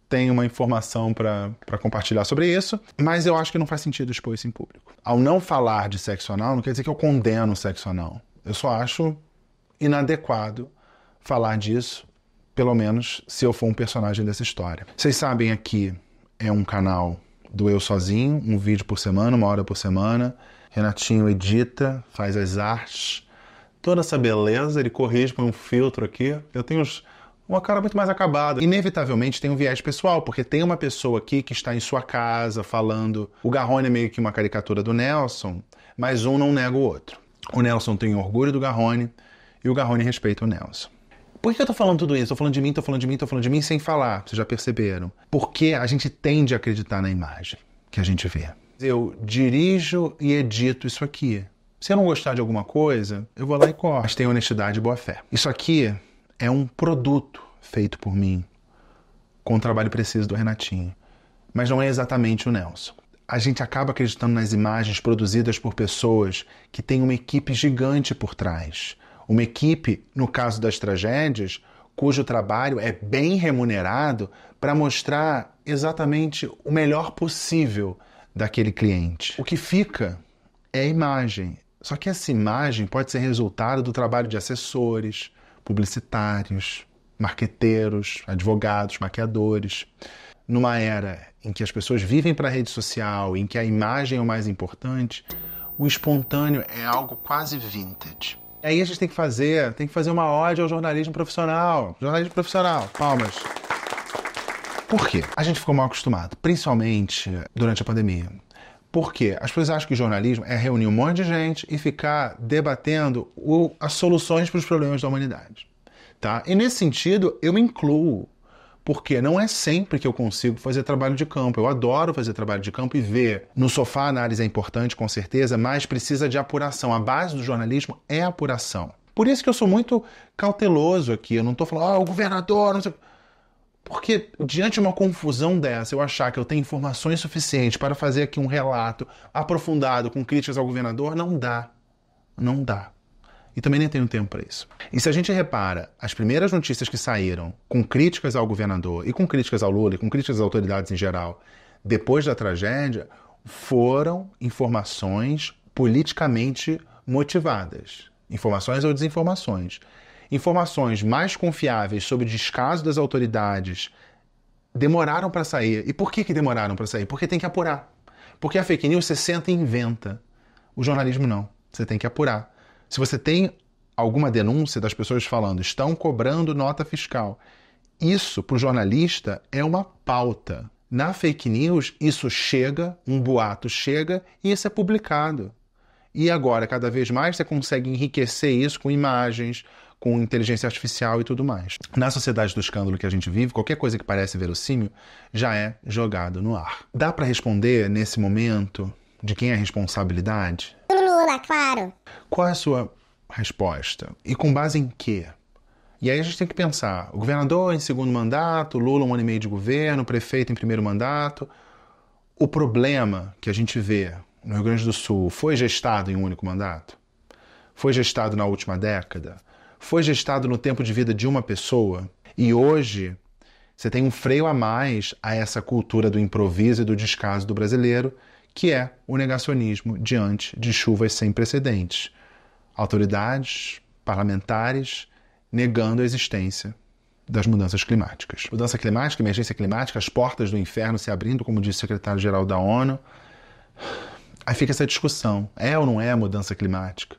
S1: têm uma informação para compartilhar sobre isso, mas eu acho que não faz sentido expor isso em público. Ao não falar de sexo anal, não quer dizer que eu condeno o sexo anal. Eu só acho inadequado falar disso, pelo menos se eu for um personagem dessa história. Vocês sabem, aqui é um canal do Eu Sozinho, um vídeo por semana, 1 hora por semana. Renatinho edita, faz as artes, toda essa beleza, ele corrige com um filtro aqui. Eu tenho uma cara muito mais acabada. Inevitavelmente tem um viés pessoal, porque tem uma pessoa aqui que está em sua casa falando... O Garrone é meio que uma caricatura do Nelson, mas um não nega o outro. O Nelson tem orgulho do Garrone e o Garrone respeita o Nelson. Por que eu tô falando tudo isso? Tô falando de mim sem falar, vocês já perceberam. Porque a gente tende a acreditar na imagem que a gente vê. Eu dirijo e edito isso aqui. Se eu não gostar de alguma coisa, eu vou lá e corto. Mas tem honestidade e boa fé. Isso aqui é um produto feito por mim, com o trabalho preciso do Renatinho. Mas não é exatamente o Nelson. A gente acaba acreditando nas imagens produzidas por pessoas que têm uma equipe gigante por trás. Uma equipe, no caso das tragédias, cujo trabalho é bem remunerado para mostrar exatamente o melhor possível daquele cliente. O que fica é a imagem. Só que essa imagem pode ser resultado do trabalho de assessores, publicitários, marqueteiros, advogados, maquiadores. Numa era em que as pessoas vivem para a rede social, em que a imagem é o mais importante, o espontâneo é algo quase vintage. E aí a gente tem que fazer uma ode ao jornalismo profissional. Jornalismo profissional, palmas. Por quê? A gente ficou mal acostumado, principalmente durante a pandemia. Por quê? As pessoas acham que jornalismo é reunir um monte de gente e ficar debatendo as soluções para os problemas da humanidade. Tá? E nesse sentido, eu me incluo. Porque não é sempre que eu consigo fazer trabalho de campo. Eu adoro fazer trabalho de campo e ver. No sofá a análise é importante, com certeza, mas precisa de apuração. A base do jornalismo é a apuração. Por isso que eu sou muito cauteloso aqui. Eu não estou falando, o governador, não sei... Porque diante de uma confusão dessa, eu achar que eu tenho informações suficientes para fazer aqui um relato aprofundado com críticas ao governador, não dá. Não dá. E também nem tenho tempo para isso. E se a gente repara, as primeiras notícias que saíram com críticas ao governador e com críticas ao Lula e com críticas às autoridades em geral, depois da tragédia, foram informações politicamente motivadas. Informações ou desinformações. Informações mais confiáveis sobre o descaso das autoridades demoraram para sair. E por que demoraram para sair? Porque tem que apurar. Porque a fake news você senta e inventa. O jornalismo não. Você tem que apurar. Se você tem alguma denúncia das pessoas falando estão cobrando nota fiscal, isso para o jornalista é uma pauta. Na fake news, isso chega, um boato chega e isso é publicado. E agora, cada vez mais, você consegue enriquecer isso com imagens, com inteligência artificial e tudo mais. Na sociedade do escândalo que a gente vive, qualquer coisa que parece verossímil já é jogado no ar. Dá para responder, nesse momento, de quem é a responsabilidade?
S4: Lula, claro.
S1: Qual é a sua resposta? E com base em quê? E aí a gente tem que pensar, o governador em segundo mandato, Lula 1 ano e meio de governo, o prefeito em primeiro mandato. O problema que a gente vê no Rio Grande do Sul foi gestado em um único mandato? Foi gestado na última década? Foi gestado no tempo de vida de uma pessoa? E hoje você tem um freio a mais a essa cultura do improviso e do descaso do brasileiro, que é o negacionismo diante de chuvas sem precedentes. Autoridades, parlamentares, negando a existência das mudanças climáticas. Mudança climática, emergência climática, as portas do inferno se abrindo, como disse o secretário-geral da ONU. Aí fica essa discussão, é ou não é mudança climática?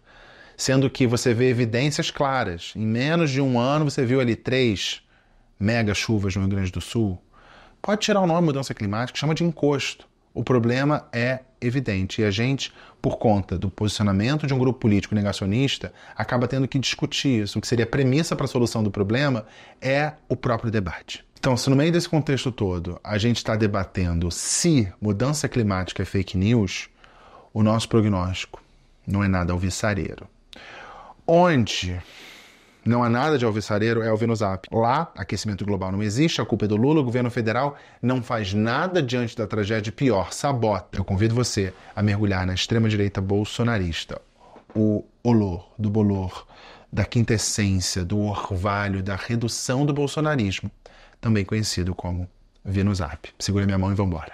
S1: Sendo que você vê evidências claras. Em menos de um ano você viu ali 3 mega chuvas no Rio Grande do Sul. Pode tirar o nome mudança climática, chama de encosto. O problema é evidente e a gente, por conta do posicionamento de um grupo político negacionista, acaba tendo que discutir isso. O que seria a premissa para a solução do problema é o próprio debate. Então, se no meio desse contexto todo a gente está debatendo se mudança climática é fake news, o nosso prognóstico não é nada alvissareiro. Onde não há nada de alvissareiro é ouvir no Zap. Lá, aquecimento global não existe, a culpa é do Lula, o governo federal não faz nada diante da tragédia, pior, sabota. Eu convido você a mergulhar na extrema-direita bolsonarista, o olor do bolor, da quintessência, do orvalho, da redução do bolsonarismo, também conhecido como Vê no Zap. Segura minha mão e vambora.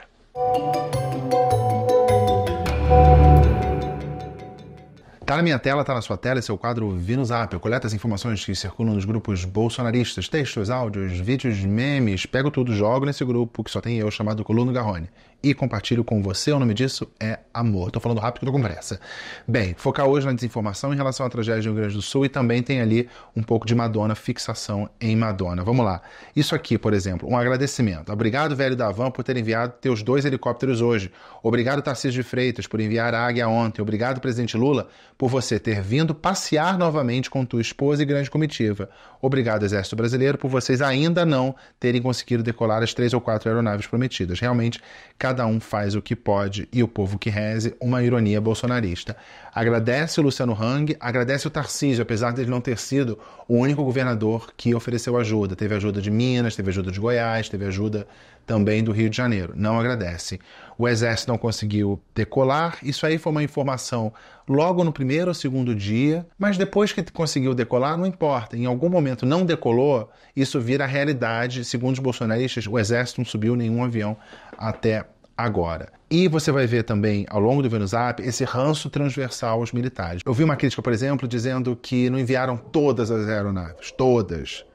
S1: Tá na minha tela, tá na sua tela, esse é o quadro Vi no Zap. Eu coleto as informações que circulam nos grupos bolsonaristas, textos, áudios, vídeos, memes, pego tudo, jogo nesse grupo que só tem eu, chamado Coluna Garrone, e compartilho com você. O nome disso é amor. Tô falando rápido que tô com pressa. Bem, focar hoje na desinformação em relação à tragédia do Rio Grande do Sul e também tem ali um pouco de Madonna, fixação em Madonna. Vamos lá. Isso aqui, por exemplo, um agradecimento. Obrigado, velho da Van, por ter enviado teus 2 helicópteros hoje. Obrigado, Tarcísio de Freitas, por enviar a Águia ontem. Obrigado, presidente Lula, por você ter vindo passear novamente com tua esposa e grande comitiva. Obrigado, Exército Brasileiro, por vocês ainda não terem conseguido decolar as 3 ou 4 aeronaves prometidas. Realmente, cada um faz o que pode e o povo que reze, uma ironia bolsonarista. Agradece o Luciano Hang, agradece o Tarcísio, apesar de ele não ter sido o único governador que ofereceu ajuda. Teve ajuda de Minas, teve ajuda de Goiás, teve ajuda também do Rio de Janeiro. Não agradece. O Exército não conseguiu decolar. Isso aí foi uma informação logo no primeiro ou segundo dia, mas depois que conseguiu decolar, não importa. Em algum momento não decolou, isso vira realidade. Segundo os bolsonaristas, o Exército não subiu nenhum avião até agora. E você vai ver também, ao longo do Vê no Zap, esse ranço transversal aos militares. Eu vi uma crítica, por exemplo, dizendo que não enviaram todas as aeronaves. Todas.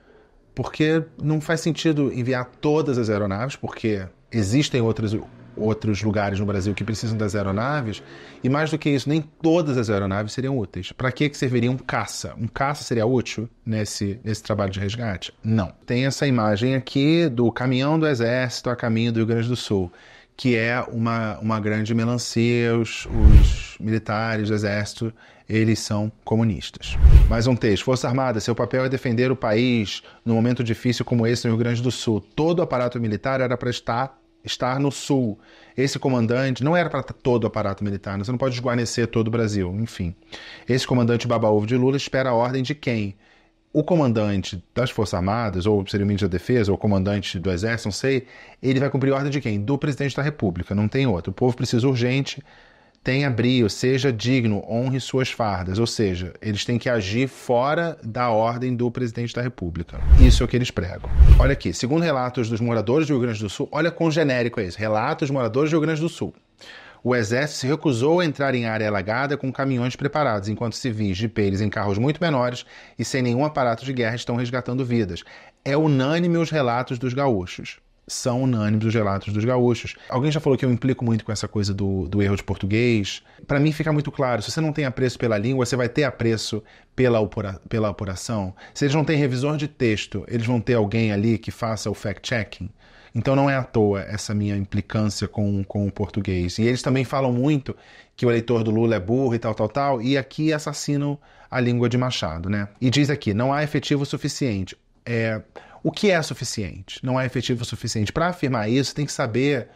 S1: Porque não faz sentido enviar todas as aeronaves, porque existem outros lugares no Brasil que precisam das aeronaves, e mais do que isso, nem todas as aeronaves seriam úteis. Para que seria um caça? Um caça seria útil nesse trabalho de resgate? Não. Tem essa imagem aqui do caminhão do Exército a caminho do Rio Grande do Sul, que é uma grande melancia. Os militares do Exército, eles são comunistas. Mais um texto. Força Armada, seu papel é defender o país num momento difícil como esse no Rio Grande do Sul. Todo o aparato militar era para estar no Sul. Esse comandante não era para todo o aparato militar, você não pode desguarnecer todo o Brasil, enfim. Esse comandante baba-ovo de Lula espera a ordem de quem? O comandante das Forças Armadas, ou seria o ministro da Defesa, ou o comandante do Exército, não sei, ele vai cumprir a ordem de quem? Do presidente da República, não tem outro. O povo precisa urgente, tenha brio, seja digno, honre suas fardas, ou seja, eles têm que agir fora da ordem do presidente da República. Isso é o que eles pregam. Olha aqui, segundo relatos dos moradores do Rio Grande do Sul, olha quão genérico é isso, relatos dos moradores do Rio Grande do Sul. O Exército se recusou a entrar em área alagada com caminhões preparados, enquanto civis de jipeiros em carros muito menores e sem nenhum aparato de guerra estão resgatando vidas. É unânime os relatos dos gaúchos. são unânimes os relatos dos gaúchos. Alguém já falou que eu implico muito com essa coisa do erro de português. Para mim fica muito claro, se você não tem apreço pela língua, você vai ter apreço pela apuração. Se eles não têm revisor de texto, eles vão ter alguém ali que faça o fact-checking. Então não é à toa essa minha implicância com o português. E eles também falam muito que o eleitor do Lula é burro e tal, e aqui assassinam a língua de Machado, né? E diz aqui, não há efetivo suficiente. O que é suficiente? Não há efetivo suficiente. Para afirmar isso, tem que saber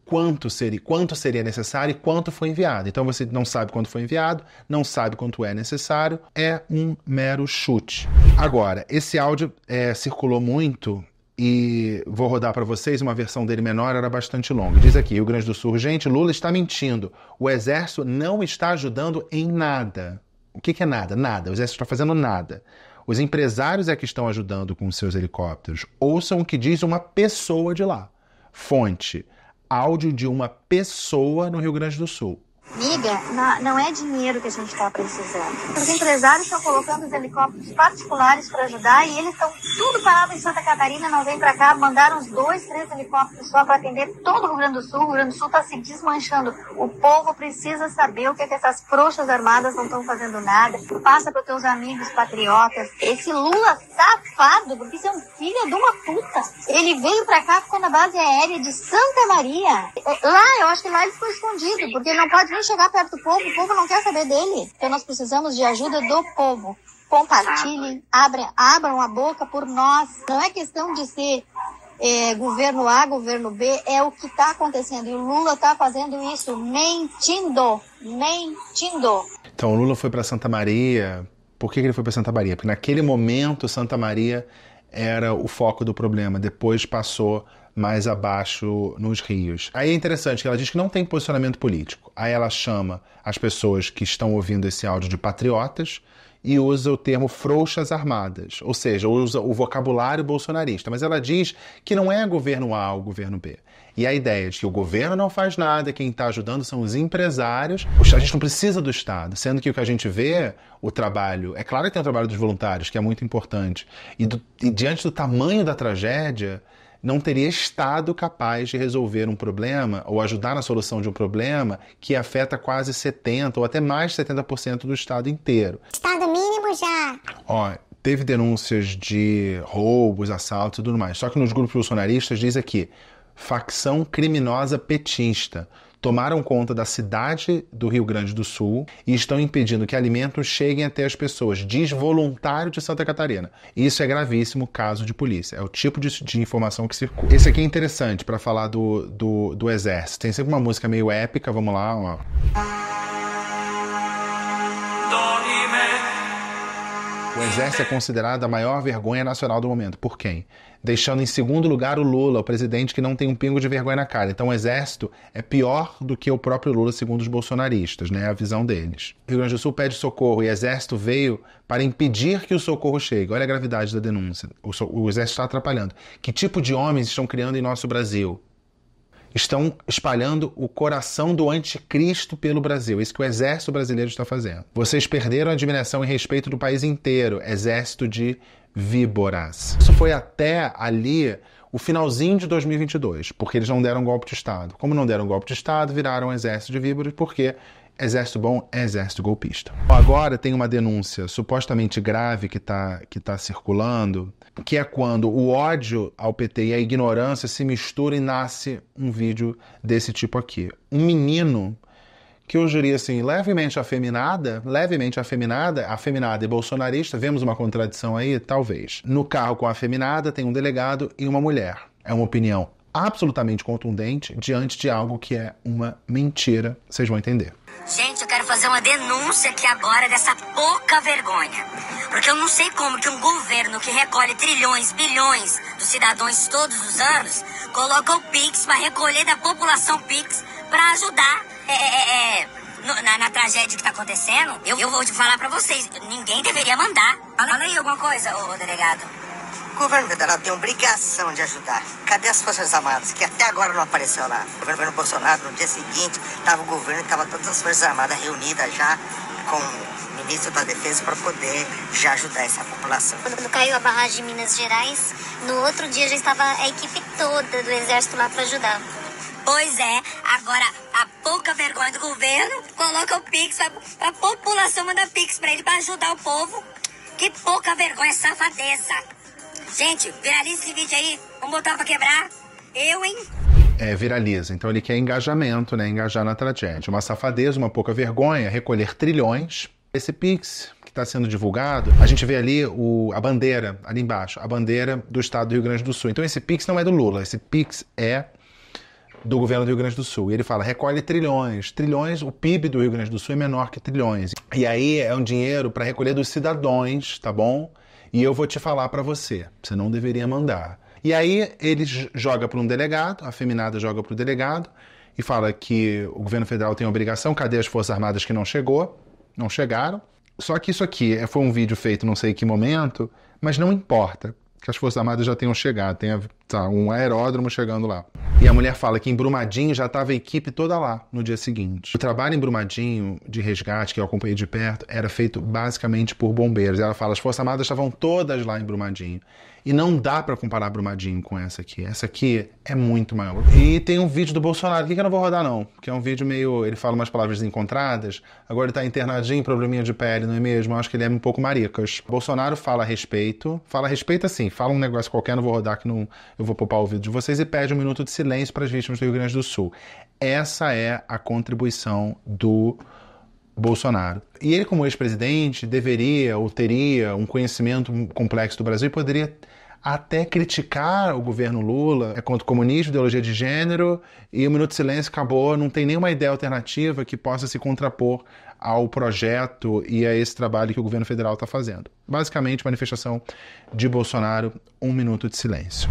S1: quanto seria necessário e quanto foi enviado. Então você não sabe quanto foi enviado, não sabe quanto é necessário, é um mero chute. Agora, esse áudio circulou muito e vou rodar para vocês, uma versão dele menor, era bastante longa. Diz aqui, Rio Grande do Sul, gente, Lula está mentindo. O Exército não está ajudando em nada. O que é nada? Nada. O Exército está fazendo nada. Os empresários é que estão ajudando com seus helicópteros. Ouçam o que diz uma pessoa de lá. Fonte, áudio de uma pessoa no Rio Grande do Sul.
S3: Amiga, não é dinheiro que a gente está precisando. Os empresários estão colocando os helicópteros particulares para ajudar e eles estão tudo parado em Santa Catarina, não vem para cá, mandaram uns 2, 3 helicópteros só para atender todo o Rio Grande do Sul. O Rio Grande do Sul está se desmanchando. O povo precisa saber o que essas frouxas armadas não estão fazendo nada. Passa para os teus amigos patriotas. Esse Lula safado, porque isso é um filho de uma puta. Ele veio para cá, ficou na base aérea de Santa Maria. Lá, eu acho que lá ele ficou escondido, porque ele não pode nem chegar perto do povo, o povo não quer saber dele. Então nós precisamos de ajuda do povo. Compartilhem, abram a boca por nós. Não é questão de ser governo A, governo B, é o que está acontecendo. E o Lula está fazendo isso mentindo.
S1: Então o Lula foi para Santa Maria. Por que ele foi para Santa Maria? Porque naquele momento Santa Maria era o foco do problema. Depois passou mais abaixo nos rios. Aí é interessante que ela diz que não tem posicionamento político. Aí ela chama as pessoas que estão ouvindo esse áudio de patriotas e usa o termo frouxas armadas, ou seja, usa o vocabulário bolsonarista. Mas ela diz que não é governo A ou governo B. E a ideia de que o governo não faz nada, quem está ajudando são os empresários. A gente não precisa do Estado, sendo que o que a gente vê, o trabalho... É claro que tem o trabalho dos voluntários, que é muito importante. E diante do tamanho da tragédia, não teria Estado capaz de resolver um problema ou ajudar na solução de um problema que afeta quase 70% ou até mais de 70% do Estado inteiro.
S4: Estado mínimo já.
S1: Teve denúncias de roubos, assaltos e tudo mais. Só que nos grupos bolsonaristas diz aqui, facção criminosa petista. Tomaram conta da cidade do Rio Grande do Sul e estão impedindo que alimentos cheguem até as pessoas, diz voluntário de Santa Catarina. Isso é gravíssimo, caso de polícia. É o tipo de informação que circula. Esse aqui é interessante para falar do Exército. Tem sempre uma música meio épica, vamos lá, ó. O Exército é considerado a maior vergonha nacional do momento. Por quem? Deixando em segundo lugar o Lula, o presidente que não tem um pingo de vergonha na cara. Então o Exército é pior do que o próprio Lula, segundo os bolsonaristas, né? A visão deles. O Rio Grande do Sul pede socorro e o Exército veio para impedir que o socorro chegue. Olha a gravidade da denúncia. O Exército está atrapalhando. Que tipo de homens estão criando em nosso Brasil? Estão espalhando o coração do anticristo pelo Brasil. É isso que o Exército brasileiro está fazendo. Vocês perderam a admiração e respeito do país inteiro. Exército de víboras. Isso foi até ali o finalzinho de 2022, porque eles não deram golpe de Estado. Como não deram golpe de Estado, viraram Exército de víboras, porque exército bom é exército golpista. Agora tem uma denúncia supostamente grave que tá circulando, que é quando o ódio ao PT e a ignorância se misturam e nasce um vídeo desse tipo aqui. Um menino que eu diria assim, levemente afeminada e bolsonarista, vemos uma contradição aí? Talvez. No carro com a afeminada tem um delegado e uma mulher. É uma opinião absolutamente contundente diante de algo que é uma mentira. Vocês vão entender.
S2: Gente, eu quero fazer uma denúncia aqui agora dessa pouca vergonha. Porque eu não sei como que um governo que recolhe trilhões, bilhões dos cidadãos todos os anos, coloca o Pix para recolher da população Pix para ajudar na tragédia que tá acontecendo. Eu vou te falar para vocês, ninguém deveria mandar. Fala aí alguma coisa, ô delegado.
S8: O governo federal tem obrigação de ajudar. Cadê as Forças Armadas, que até agora não apareceu lá? O governo Bolsonaro, no dia seguinte, estava o governo e estava todas as Forças Armadas reunidas já com o Ministro da Defesa para poder já ajudar essa população.
S3: Quando caiu a barragem de Minas Gerais, no outro dia já estava a equipe toda do Exército lá para ajudar.
S2: Pois é, agora a pouca vergonha do governo coloca o Pix, a população manda Pix pra ele pra ajudar o povo. Que pouca vergonha, safadeza. Gente, viraliza esse vídeo aí, vamos botar pra quebrar. Eu, hein?
S1: Viraliza. Então ele quer engajamento, né? Engajar na tragédia. Uma safadeza, uma pouca vergonha, recolher trilhões. Esse Pix que está sendo divulgado, a gente vê ali a bandeira, ali embaixo, a bandeira do estado do Rio Grande do Sul. Então esse Pix não é do Lula, esse Pix é do governo do Rio Grande do Sul. E ele fala, recolhe trilhões. Trilhões, o PIB do Rio Grande do Sul é menor que trilhões. E aí é um dinheiro para recolher dos cidadãos, tá bom? E eu vou te falar para você não deveria mandar. E aí ele joga para um delegado, a feminada joga para o delegado e fala que o governo federal tem obrigação, cadê as Forças Armadas que não chegaram. Só que isso aqui foi um vídeo feito não sei em que momento, mas não importa que as Forças Armadas já tenham chegado, tem um aeródromo chegando lá. E a mulher fala que em Brumadinho já estava a equipe toda lá no dia seguinte. O trabalho em Brumadinho de resgate, que eu acompanhei de perto, era feito basicamente por bombeiros. Ela fala, as Forças Armadas estavam todas lá em Brumadinho. E não dá para comparar Brumadinho com essa aqui. Essa aqui é muito maior. E tem um vídeo do Bolsonaro, que eu não vou rodar não, que é um vídeo meio... Ele fala umas palavras encontradas, agora ele tá internadinho, probleminha de pele, não é mesmo? Eu acho que ele é um pouco maricas. Bolsonaro fala a respeito assim, fala um negócio qualquer, não vou rodar que não, eu vou poupar o vídeo de vocês, e pede 1 minuto de silêncio para as vítimas do Rio Grande do Sul. Essa é a contribuição do Bolsonaro. E ele, como ex-presidente, deveria ou teria um conhecimento complexo do Brasil e poderia até criticar o governo Lula, é contra o comunismo, ideologia de gênero, e 1 minuto de silêncio acabou, não tem nenhuma ideia alternativa que possa se contrapor ao projeto e a esse trabalho que o governo federal está fazendo. Basicamente, manifestação de Bolsonaro, 1 minuto de silêncio.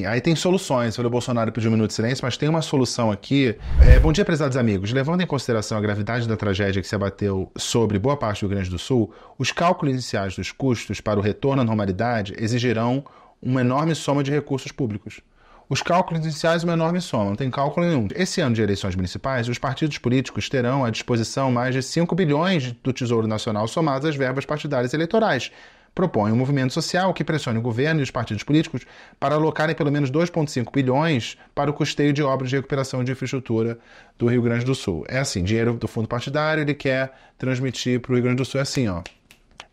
S1: Aí tem soluções. O Bolsonaro pediu 1 minuto de silêncio, mas tem uma solução aqui. Bom dia, prezados amigos. Levando em consideração a gravidade da tragédia que se abateu sobre boa parte do Rio Grande do Sul, os cálculos iniciais dos custos para o retorno à normalidade exigirão uma enorme soma de recursos públicos. Os cálculos iniciais uma enorme soma, não tem cálculo nenhum. Esse ano de eleições municipais, os partidos políticos terão à disposição mais de 5 bilhões do Tesouro Nacional somados às verbas partidárias eleitorais. Propõe um movimento social que pressione o governo e os partidos políticos para alocarem pelo menos 2,5 bilhões para o custeio de obras de recuperação de infraestrutura do Rio Grande do Sul. É assim, dinheiro do fundo partidário ele quer transmitir para o Rio Grande do Sul. É assim, ó,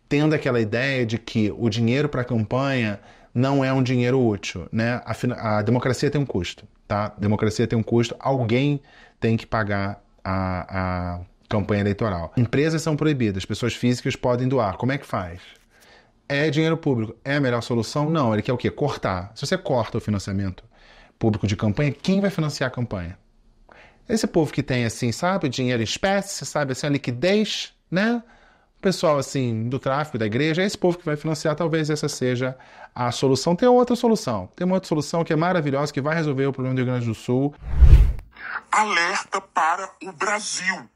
S1: tendo aquela ideia de que o dinheiro para a campanha não é um dinheiro útil, né? A democracia tem um custo, tá? A democracia tem um custo, alguém tem que pagar a campanha eleitoral. Empresas são proibidas, pessoas físicas podem doar. Como é que faz? É dinheiro público. É a melhor solução? Não, ele quer o quê? Cortar. Se você corta o financiamento público de campanha, quem vai financiar a campanha? Esse povo que tem, assim, sabe, dinheiro em espécie, sabe, assim, a liquidez, né? Pessoal, assim, do tráfico, da igreja, é esse povo que vai financiar, talvez essa seja a solução. Tem uma outra solução que é maravilhosa, que vai resolver o problema do Rio Grande do Sul.
S9: Alerta para o Brasil.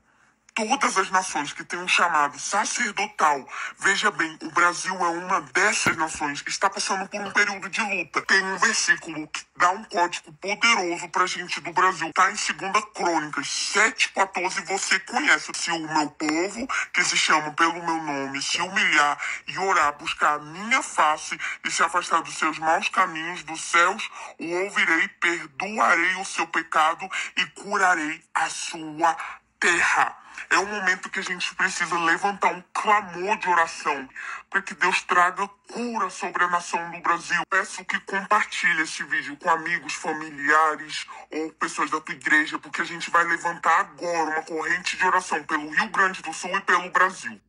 S9: Todas as nações que têm um chamado sacerdotal, veja bem, o Brasil é uma dessas nações, está passando por um período de luta. Tem um versículo que dá um código poderoso pra gente do Brasil. Tá em 2 Crônicas 7:14, você conhece. Se o meu povo, que se chama pelo meu nome, se humilhar e orar, buscar a minha face e se afastar dos seus maus caminhos, dos céus, o ouvirei, perdoarei o seu pecado e curarei a sua terra. É um momento que a gente precisa levantar um clamor de oração para que Deus traga cura sobre a nação do Brasil. Peço que compartilhe esse vídeo com amigos, familiares ou pessoas da tua igreja, porque a gente vai levantar agora uma corrente de oração pelo Rio Grande do Sul e pelo Brasil.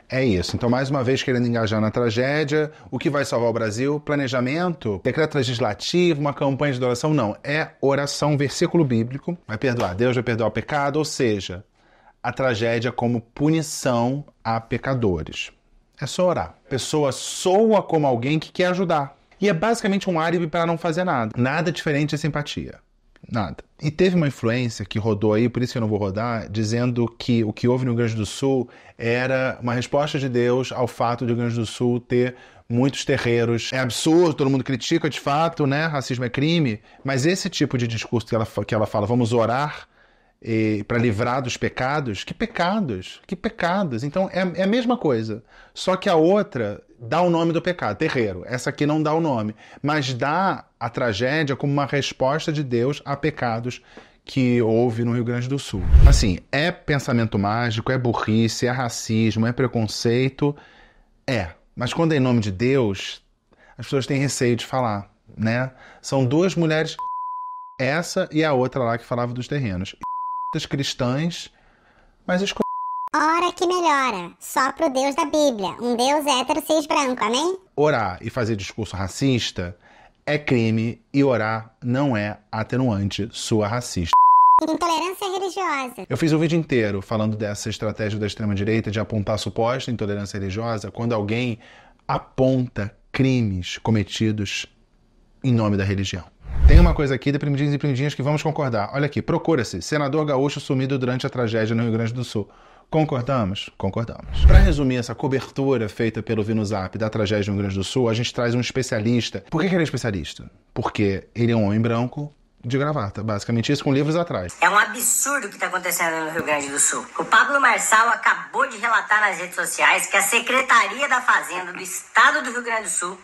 S1: É isso. Então, mais uma vez, querendo engajar na tragédia, o que vai salvar o Brasil? Planejamento, decreto legislativo, uma campanha de oração? Não. É oração, versículo bíblico. Vai perdoar. Deus vai perdoar o pecado, ou seja, a tragédia como punição a pecadores. É só orar. A pessoa soa como alguém que quer ajudar. E é basicamente um álibi para não fazer nada. Nada diferente de simpatia. Nada. E teve uma influência que rodou aí, por isso que eu não vou rodar, dizendo que o que houve no Rio Grande do Sul era uma resposta de Deus ao fato de o Rio Grande do Sul ter muitos terreiros. É absurdo, todo mundo critica de fato, né? Racismo é crime. Mas esse tipo de discurso que ela fala, vamos orar, para livrar dos pecados. Que pecados? Que pecados? Então é a mesma coisa. Só que a outra dá o nome do pecado, terreiro. Essa aqui não dá o nome, mas dá a tragédia como uma resposta de Deus a pecados que houve no Rio Grande do Sul. Assim, é pensamento mágico, é burrice, é racismo, é preconceito, mas quando é em nome de Deus, as pessoas têm receio de falar, né? São duas mulheres, essa e a outra lá que falava dos terrenos. Cristãs, mas
S4: Ora que melhora, só pro Deus da Bíblia, um Deus hétero cis branco, amém?
S1: Orar e fazer discurso racista é crime e orar não é atenuante sua racista.
S4: Intolerância religiosa.
S1: Eu fiz um vídeo inteiro falando dessa estratégia da extrema-direita de apontar suposta intolerância religiosa quando alguém aponta crimes cometidos em nome da religião. Tem uma coisa aqui de primidinhos e primidinhas que vamos concordar. Olha aqui, procura-se senador gaúcho sumido durante a tragédia no Rio Grande do Sul. Concordamos? Concordamos. Para resumir essa cobertura feita pelo Vinuzap da tragédia no Rio Grande do Sul, a gente traz um especialista. Por que ele é especialista? Porque ele é um homem branco de gravata, basicamente isso, com livros atrás.
S2: É um absurdo o que está acontecendo no Rio Grande do Sul. O Pablo Marçal acabou de relatar nas redes sociais que a Secretaria da Fazenda do Estado do Rio Grande do Sul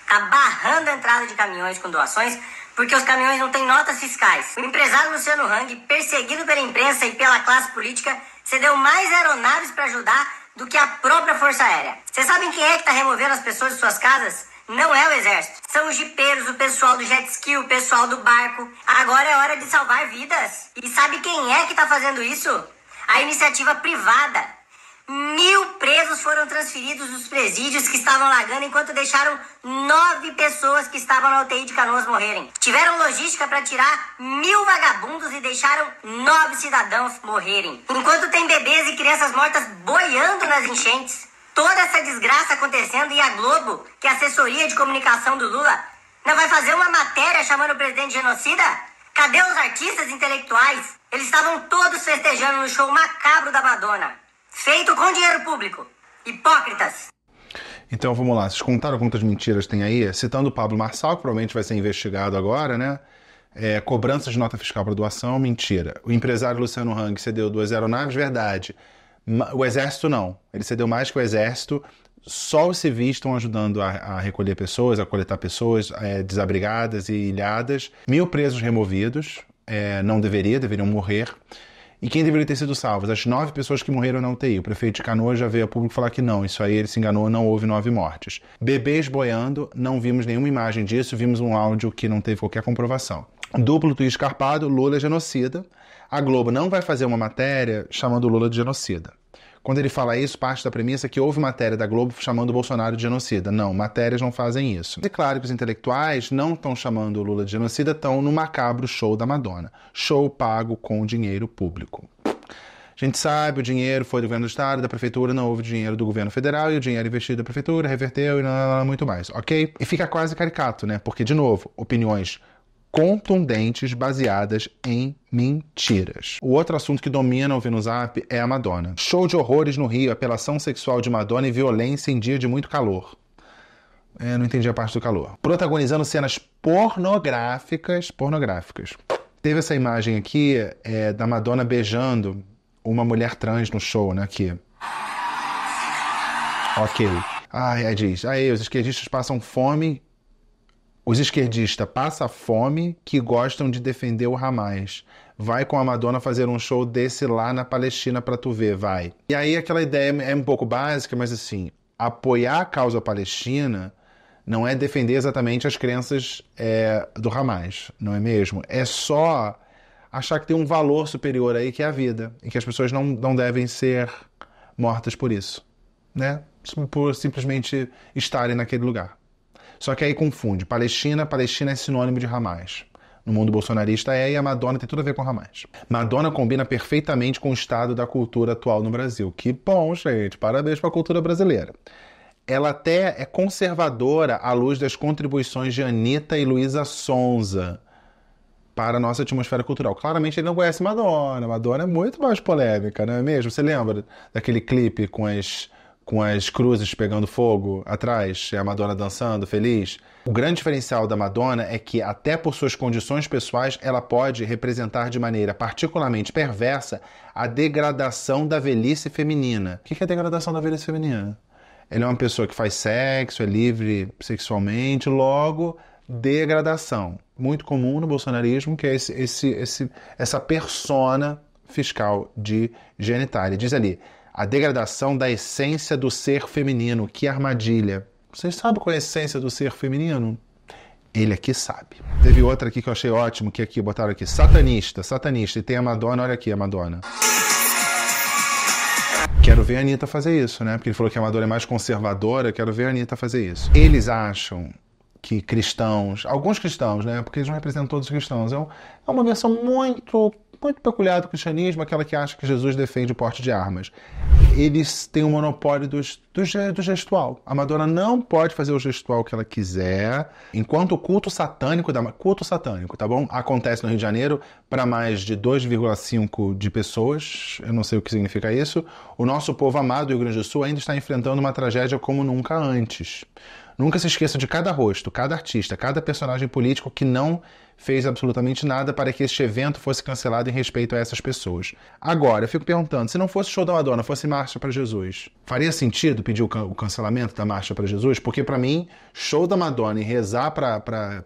S2: está barrando a entrada de caminhões com doações porque os caminhões não têm notas fiscais. O empresário Luciano Hang, perseguido pela imprensa e pela classe política, cedeu mais aeronaves para ajudar do que a própria Força Aérea. Vocês sabem quem é que está removendo as pessoas de suas casas? Não é o exército. São os jipeiros, o pessoal do jet ski, o pessoal do barco. Agora é hora de salvar vidas. E sabe quem é que está fazendo isso? A iniciativa privada. 1.000 presos foram transferidos dos presídios que estavam largando enquanto deixaram 9 pessoas que estavam na UTI de Canoas morrerem. Tiveram logística para tirar 1.000 vagabundos e deixaram 9 cidadãos morrerem. Enquanto tem bebês e crianças mortas boiando nas enchentes. Toda essa desgraça acontecendo e a Globo, que é a assessoria de comunicação do Lula, não vai fazer uma matéria chamando o presidente de genocida? Cadê os artistas intelectuais? Eles estavam todos festejando no show macabro da Madonna. Feito com dinheiro público. Hipócritas.
S1: Então vamos lá, vocês contaram quantas mentiras tem aí? Citando o Pablo Marçal, que provavelmente vai ser investigado agora, né? Cobrança de nota fiscal para doação, mentira. O empresário Luciano Hang cedeu 2 aeronaves, verdade. O exército não. Ele cedeu mais que o exército. Só os civis estão ajudando a recolher pessoas, a coletar pessoas desabrigadas e ilhadas. 1.000 presos removidos. Não deveriam morrer. E quem deveria ter sido salvo? As 9 pessoas que morreram na UTI. O prefeito de Canoas já veio a público falar que não. Isso aí ele se enganou, não houve 9 mortes. Bebês boiando, não vimos nenhuma imagem disso. Vimos um áudio que não teve qualquer comprovação. Duplo tweet escarpado, Lula é genocida. A Globo não vai fazer uma matéria chamando o Lula de genocida. Quando ele fala isso, parte da premissa que houve matéria da Globo chamando o Bolsonaro de genocida. Não, matérias não fazem isso. É claro que os intelectuais não estão chamando o Lula de genocida, estão no macabro show da Madonna. Show pago com dinheiro público. A gente sabe, o dinheiro foi do governo do estado, da prefeitura, não houve dinheiro do governo federal, e o dinheiro investido da prefeitura reverteu e muito mais, ok? E fica quase caricato, né? Porque, de novo, opiniões contundentes baseadas em mentiras. O outro assunto que domina o Vinuzap é a Madonna. Show de horrores no Rio, apelação sexual de Madonna e violência em dia de muito calor. Não entendi a parte do calor. Protagonizando cenas pornográficas. Teve essa imagem aqui da Madonna beijando uma mulher trans no show, né? Aqui. Ok. Aí diz, os esquerdistas passam fome. Os esquerdistas passam fome que gostam de defender o Hamas. Vai com a Madonna fazer um show desse lá na Palestina pra tu ver, vai. E aí aquela ideia é um pouco básica, mas assim, apoiar a causa palestina não é defender exatamente as crenças do Hamas, não é mesmo? É só achar que tem um valor superior aí que é a vida, e que as pessoas não devem ser mortas por isso, né? Por simplesmente estarem naquele lugar. Só que aí confunde. Palestina é sinônimo de Hamas. No mundo bolsonarista e a Madonna tem tudo a ver com Hamas. Madonna combina perfeitamente com o estado da cultura atual no Brasil. Que bom, gente. Parabéns para a cultura brasileira. Ela até é conservadora à luz das contribuições de Anitta e Luísa Sonza para a nossa atmosfera cultural. Claramente ele não conhece Madonna. Madonna é muito mais polêmica, não é mesmo? Você lembra daquele clipe com com as cruzes pegando fogo atrás, a Madonna dançando, feliz. O grande diferencial da Madonna é que, até por suas condições pessoais, ela pode representar de maneira particularmente perversa a degradação da velhice feminina. O que é a degradação da velhice feminina? Ela é uma pessoa que faz sexo, é livre sexualmente, logo, degradação. Muito comum no bolsonarismo, que é essa persona fiscal de genitália. Diz ali, a degradação da essência do ser feminino. Que armadilha. Vocês sabem qual é a essência do ser feminino? Ele aqui sabe. Teve outra aqui que eu achei ótimo, que aqui botaram aqui, satanista. E tem a Madonna, olha aqui a Madonna. Quero ver a Anitta fazer isso, né? Porque ele falou que a Madonna é mais conservadora, quero ver a Anitta fazer isso. Eles acham que cristãos, alguns cristãos, né? Porque eles não representam todos os cristãos. É uma versão muito peculiar do cristianismo, aquela que acha que Jesus defende o porte de armas. Eles têm o monopólio do gestual. A Madonna não pode fazer o gestual que ela quiser, enquanto o culto satânico, tá bom? Acontece no Rio de Janeiro para mais de 2,5 de pessoas, eu não sei o que significa isso. O nosso povo amado do Rio Grande do Sul ainda está enfrentando uma tragédia como nunca antes. Nunca se esqueça de cada rosto, cada artista, cada personagem político que não fez absolutamente nada para que este evento fosse cancelado em respeito a essas pessoas. Agora, eu fico perguntando, se não fosse show da Madonna, fosse Marcha para Jesus, faria sentido pedir o cancelamento da Marcha para Jesus? Porque, para mim, show da Madonna e rezar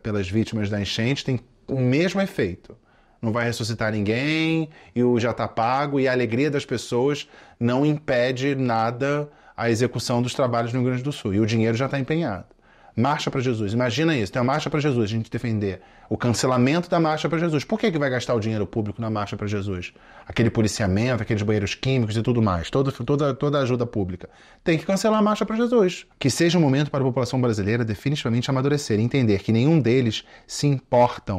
S1: pelas vítimas da enchente tem o mesmo efeito. Não vai ressuscitar ninguém, e o já está pago, e a alegria das pessoas não impede nada a execução dos trabalhos no Rio Grande do Sul. E o dinheiro já está empenhado. Marcha para Jesus. Imagina isso. Tem a Marcha para Jesus. A gente defender o cancelamento da Marcha para Jesus. Por que vai gastar o dinheiro público na Marcha para Jesus? Aquele policiamento, aqueles banheiros químicos e tudo mais. Toda a ajuda pública. Tem que cancelar a Marcha para Jesus. Que seja um momento para a população brasileira definitivamente amadurecer e entender que nenhum deles se importa.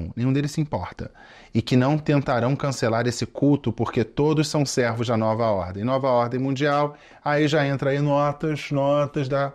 S1: E que não tentarão cancelar esse culto porque todos são servos da nova ordem mundial. Aí já entra aí notas da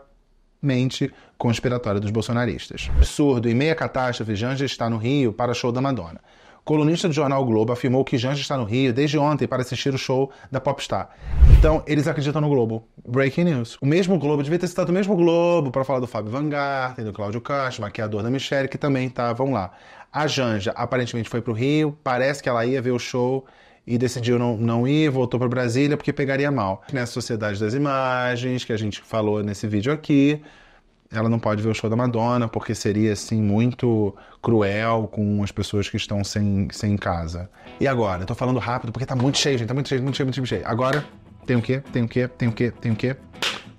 S1: mente conspiratória dos bolsonaristas. Absurdo, em meia catástrofe, Janja está no Rio para show da Madonna. Colunista do jornal o Globo afirmou que Janja está no Rio desde ontem para assistir o show da popstar. Então, eles acreditam no Globo. Breaking news. O mesmo Globo, devia ter citado o mesmo Globo para falar do Fábio Van Garten, do Cláudio Castro, maquiador da Michelle, que também estavam lá. A Janja aparentemente foi para o Rio, parece que ela ia ver o show e decidiu não ir, voltou para Brasília porque pegaria mal. Nessa Sociedade das Imagens, que a gente falou nesse vídeo aqui, ela não pode ver o show da Madonna porque seria, assim, muito cruel com as pessoas que estão sem casa. E agora? Eu tô falando rápido porque tá muito cheio, gente, tá muito cheio. Agora, tem o quê?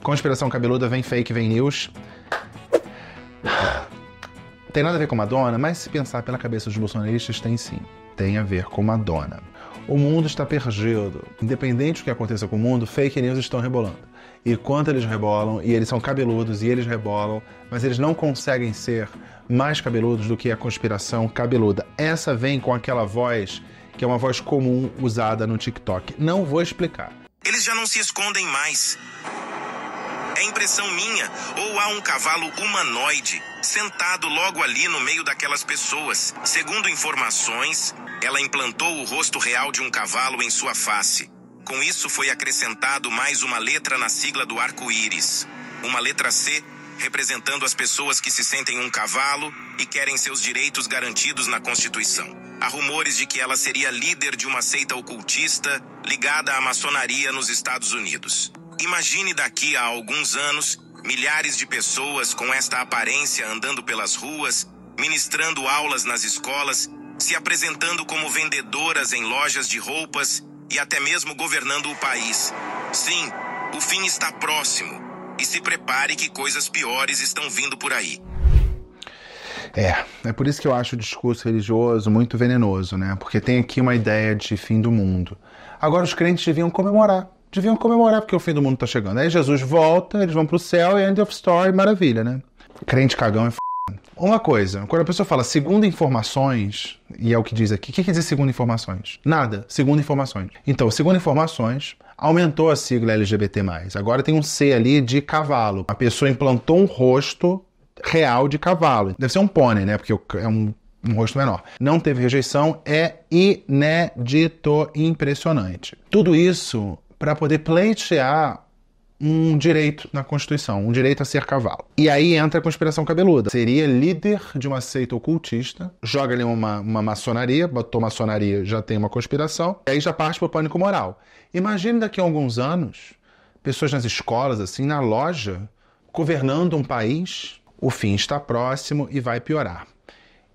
S1: Conspiração cabeluda, vem fake, vem news. Tem nada a ver com Madonna, mas se pensar pela cabeça dos bolsonaristas, tem sim. Tem a ver com Madonna. O mundo está perdido. Independente do que aconteça com o mundo, fake news estão rebolando. E quanto eles rebolam, e eles são cabeludos, e eles rebolam, mas eles não conseguem ser mais cabeludos do que a conspiração cabeluda. Essa vem com aquela voz, que é uma voz comum usada no TikTok. Não vou explicar.
S10: Eles já não se escondem mais. É impressão minha, ou há um cavalo humanoide sentado logo ali no meio daquelas pessoas. Segundo informações, ela implantou o rosto real de um cavalo em sua face. Com isso foi acrescentado mais uma letra na sigla do arco-íris. Uma letra C, representando as pessoas que se sentem um cavalo e querem seus direitos garantidos na Constituição. Há rumores de que ela seria líder de uma seita ocultista ligada à maçonaria nos Estados Unidos. Imagine daqui a alguns anos, milhares de pessoas com esta aparência andando pelas ruas, ministrando aulas nas escolas, se apresentando como vendedoras em lojas de roupas e até mesmo governando o país. Sim, o fim está próximo. E se prepare que coisas piores estão vindo por aí.
S1: É por isso que eu acho o discurso religioso muito venenoso, né? Porque tem aqui uma ideia de fim do mundo. Agora os crentes deviam comemorar porque o fim do mundo tá chegando. Aí Jesus volta, eles vão pro céu e end of story, maravilha, né? Crente cagão é f***. Uma coisa, quando a pessoa fala segundo informações, e é o que diz aqui, o que quer dizer segundo informações? Nada, segundo informações. Então, segundo informações, aumentou a sigla LGBT+. Agora tem um C ali de cavalo. A pessoa implantou um rosto real de cavalo. Deve ser um pônei, né? Porque é um rosto menor. Não teve rejeição, é inédito, impressionante. Tudo isso para poder pleitear um direito na Constituição, um direito a ser cavalo. E aí entra a conspiração cabeluda. Seria líder de uma seita ocultista, joga ali uma maçonaria, botou maçonaria, já tem uma conspiração, e aí já parte pro pânico moral. Imagine daqui a alguns anos, pessoas nas escolas, assim, na loja, governando um país, o fim está próximo e vai piorar.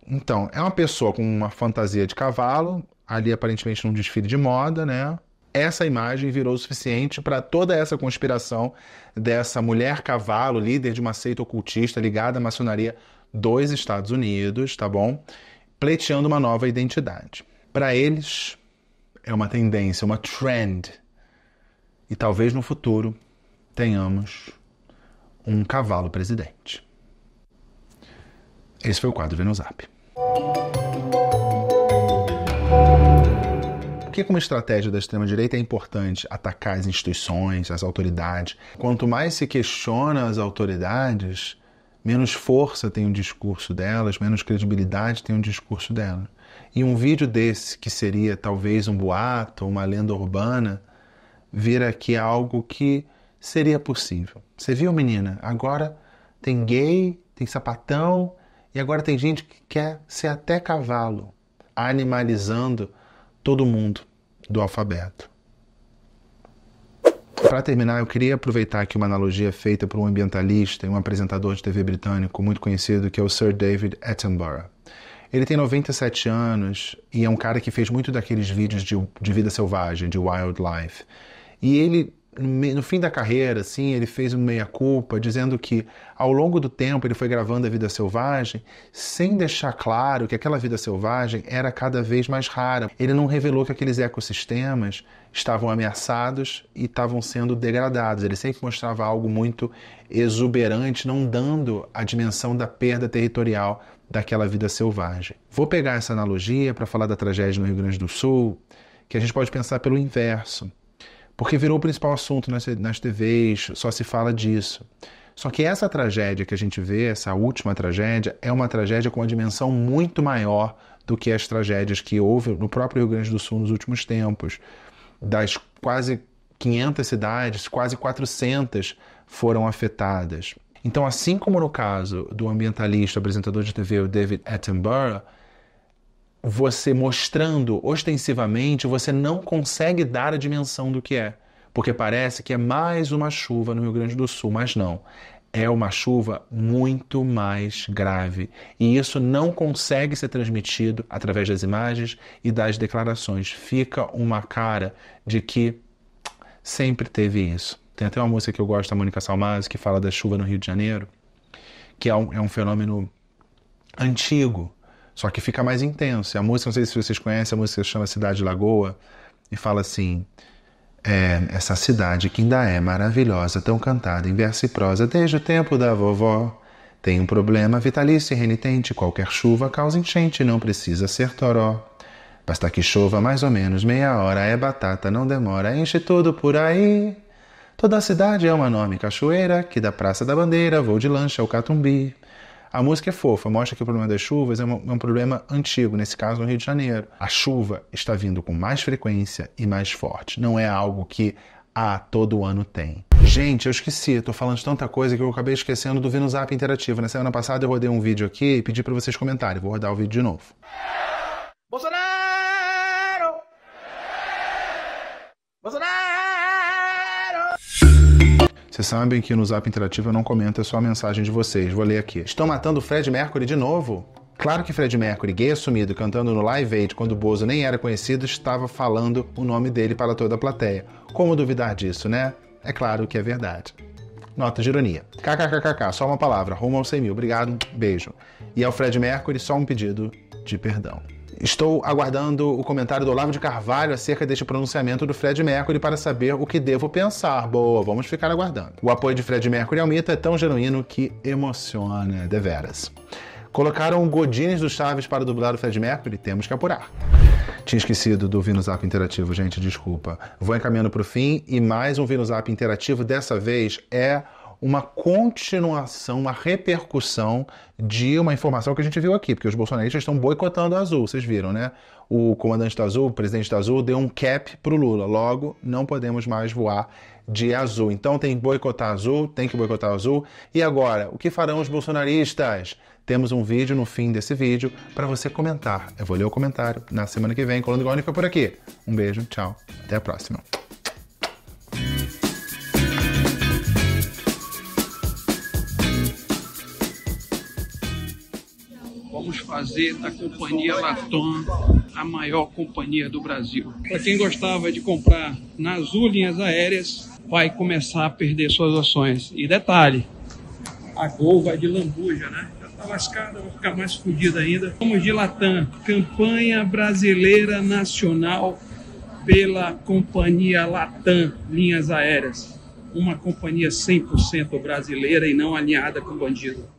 S1: Então, é uma pessoa com uma fantasia de cavalo, ali aparentemente num desfile de moda, né? Essa imagem virou o suficiente para toda essa conspiração dessa mulher cavalo, líder de uma seita ocultista ligada à maçonaria dos Estados Unidos, tá bom? Pleiteando uma nova identidade. Para eles, é uma tendência, uma trend. E talvez no futuro tenhamos um cavalo presidente. Esse foi o quadro Vênus Zap. Por que, como estratégia da extrema-direita, é importante atacar as instituições, as autoridades? Quanto mais se questiona as autoridades, menos força tem o discurso delas, menos credibilidade tem o discurso delas. E um vídeo desse, que seria talvez um boato, uma lenda urbana, vira aqui algo que seria possível. Você viu, menina? Agora tem gay, tem sapatão, e agora tem gente que quer ser até cavalo, animalizando todo mundo do alfabeto. Para terminar, eu queria aproveitar aqui uma analogia feita por um ambientalista e um apresentador de TV britânico muito conhecido, que é o Sir David Attenborough. Ele tem 97 anos e é um cara que fez muito daqueles vídeos de vida selvagem, de wildlife. E ele, no fim da carreira, assim, ele fez uma meia-culpa, dizendo que ao longo do tempo ele foi gravando a vida selvagem sem deixar claro que aquela vida selvagem era cada vez mais rara. Ele não revelou que aqueles ecossistemas estavam ameaçados e estavam sendo degradados. Ele sempre mostrava algo muito exuberante, não dando a dimensão da perda territorial daquela vida selvagem. Vou pegar essa analogia para falar da tragédia no Rio Grande do Sul, que a gente pode pensar pelo inverso. Porque virou o principal assunto nas TVs, só se fala disso. Só que essa tragédia que a gente vê, essa última tragédia, é uma tragédia com uma dimensão muito maior do que as tragédias que houve no próprio Rio Grande do Sul nos últimos tempos. Das quase 500 cidades, quase 400 foram afetadas. Então, assim como no caso do ambientalista, apresentador de TV, o David Attenborough, você mostrando ostensivamente, você não consegue dar a dimensão do que é. Porque parece que é mais uma chuva no Rio Grande do Sul, mas não. É uma chuva muito mais grave. E isso não consegue ser transmitido através das imagens e das declarações. Fica uma cara de que sempre teve isso. Tem até uma música que eu gosto, da Mônica Salmazo, que fala da chuva no Rio de Janeiro, que é um fenômeno antigo, só que fica mais intenso. A música, não sei se vocês conhecem, a música chama Cidade Lagoa, e fala assim: essa cidade que ainda é maravilhosa, tão cantada em verso e prosa desde o tempo da vovó, tem um problema vitalício e renitente, qualquer chuva causa enchente, não precisa ser toró. Basta que chova mais ou menos meia hora, é batata, não demora, enche tudo por aí. Toda a cidade é uma enorme cachoeira, que da Praça da Bandeira vou de lancha ao Catumbi. A música é fofa, mostra que o problema das chuvas é um problema antigo, nesse caso no Rio de Janeiro. A chuva está vindo com mais frequência e mais forte. Não é algo que todo ano tem. Gente, eu esqueci, tô falando de tanta coisa que eu acabei esquecendo do Vênus Zap interativo. Na semana passada eu rodei um vídeo aqui e pedi para vocês comentarem. Vou rodar o vídeo de novo.
S11: Bolsonaro! Bolsonaro!
S1: Vocês sabem que no Zap Interativo eu não comento, é só a mensagem de vocês. Vou ler aqui. Estão matando o Fred Mercury de novo? Claro que Fred Mercury, gay assumido, cantando no Live Aid quando o Bozo nem era conhecido, estava falando o nome dele para toda a plateia. Como duvidar disso, né? É claro que é verdade. Nota de ironia. KKKKK, só uma palavra, rumo aos 100 mil. Obrigado, beijo. E ao Fred Mercury, só um pedido de perdão. Estou aguardando o comentário do Olavo de Carvalho acerca deste pronunciamento do Fred Mercury para saber o que devo pensar. Boa, vamos ficar aguardando. O apoio de Fred Mercury ao mito é tão genuíno que emociona, deveras. Colocaram o Godines do Chaves para dublar o Fred Mercury? Temos que apurar. Tinha esquecido do Vênus Zap interativo, gente, desculpa. Vou encaminhando para o fim e mais um Vênus Zap interativo. Dessa vez é uma continuação, uma repercussão de uma informação que a gente viu aqui, porque os bolsonaristas estão boicotando a Azul, vocês viram, né? O comandante da Azul, o presidente da Azul, deu um cap pro Lula, logo não podemos mais voar de Azul. Então tem que boicotar a Azul, tem que boicotar a Azul. E agora, o que farão os bolsonaristas? Temos um vídeo no fim desse vídeo para você comentar. Eu vou ler o comentário na semana que vem. Colando Goni foi por aqui. Um beijo, tchau, até a próxima.
S12: Vamos fazer da companhia Latam a maior companhia do Brasil. Para quem gostava de comprar na Azul Linhas Aéreas, vai começar a perder suas ações. E detalhe, a Gol vai de lambuja, né? Já tá lascada, vai ficar mais fodida ainda. Vamos de Latam, campanha brasileira nacional pela companhia Latam Linhas Aéreas. Uma companhia 100% brasileira e não alinhada com bandido.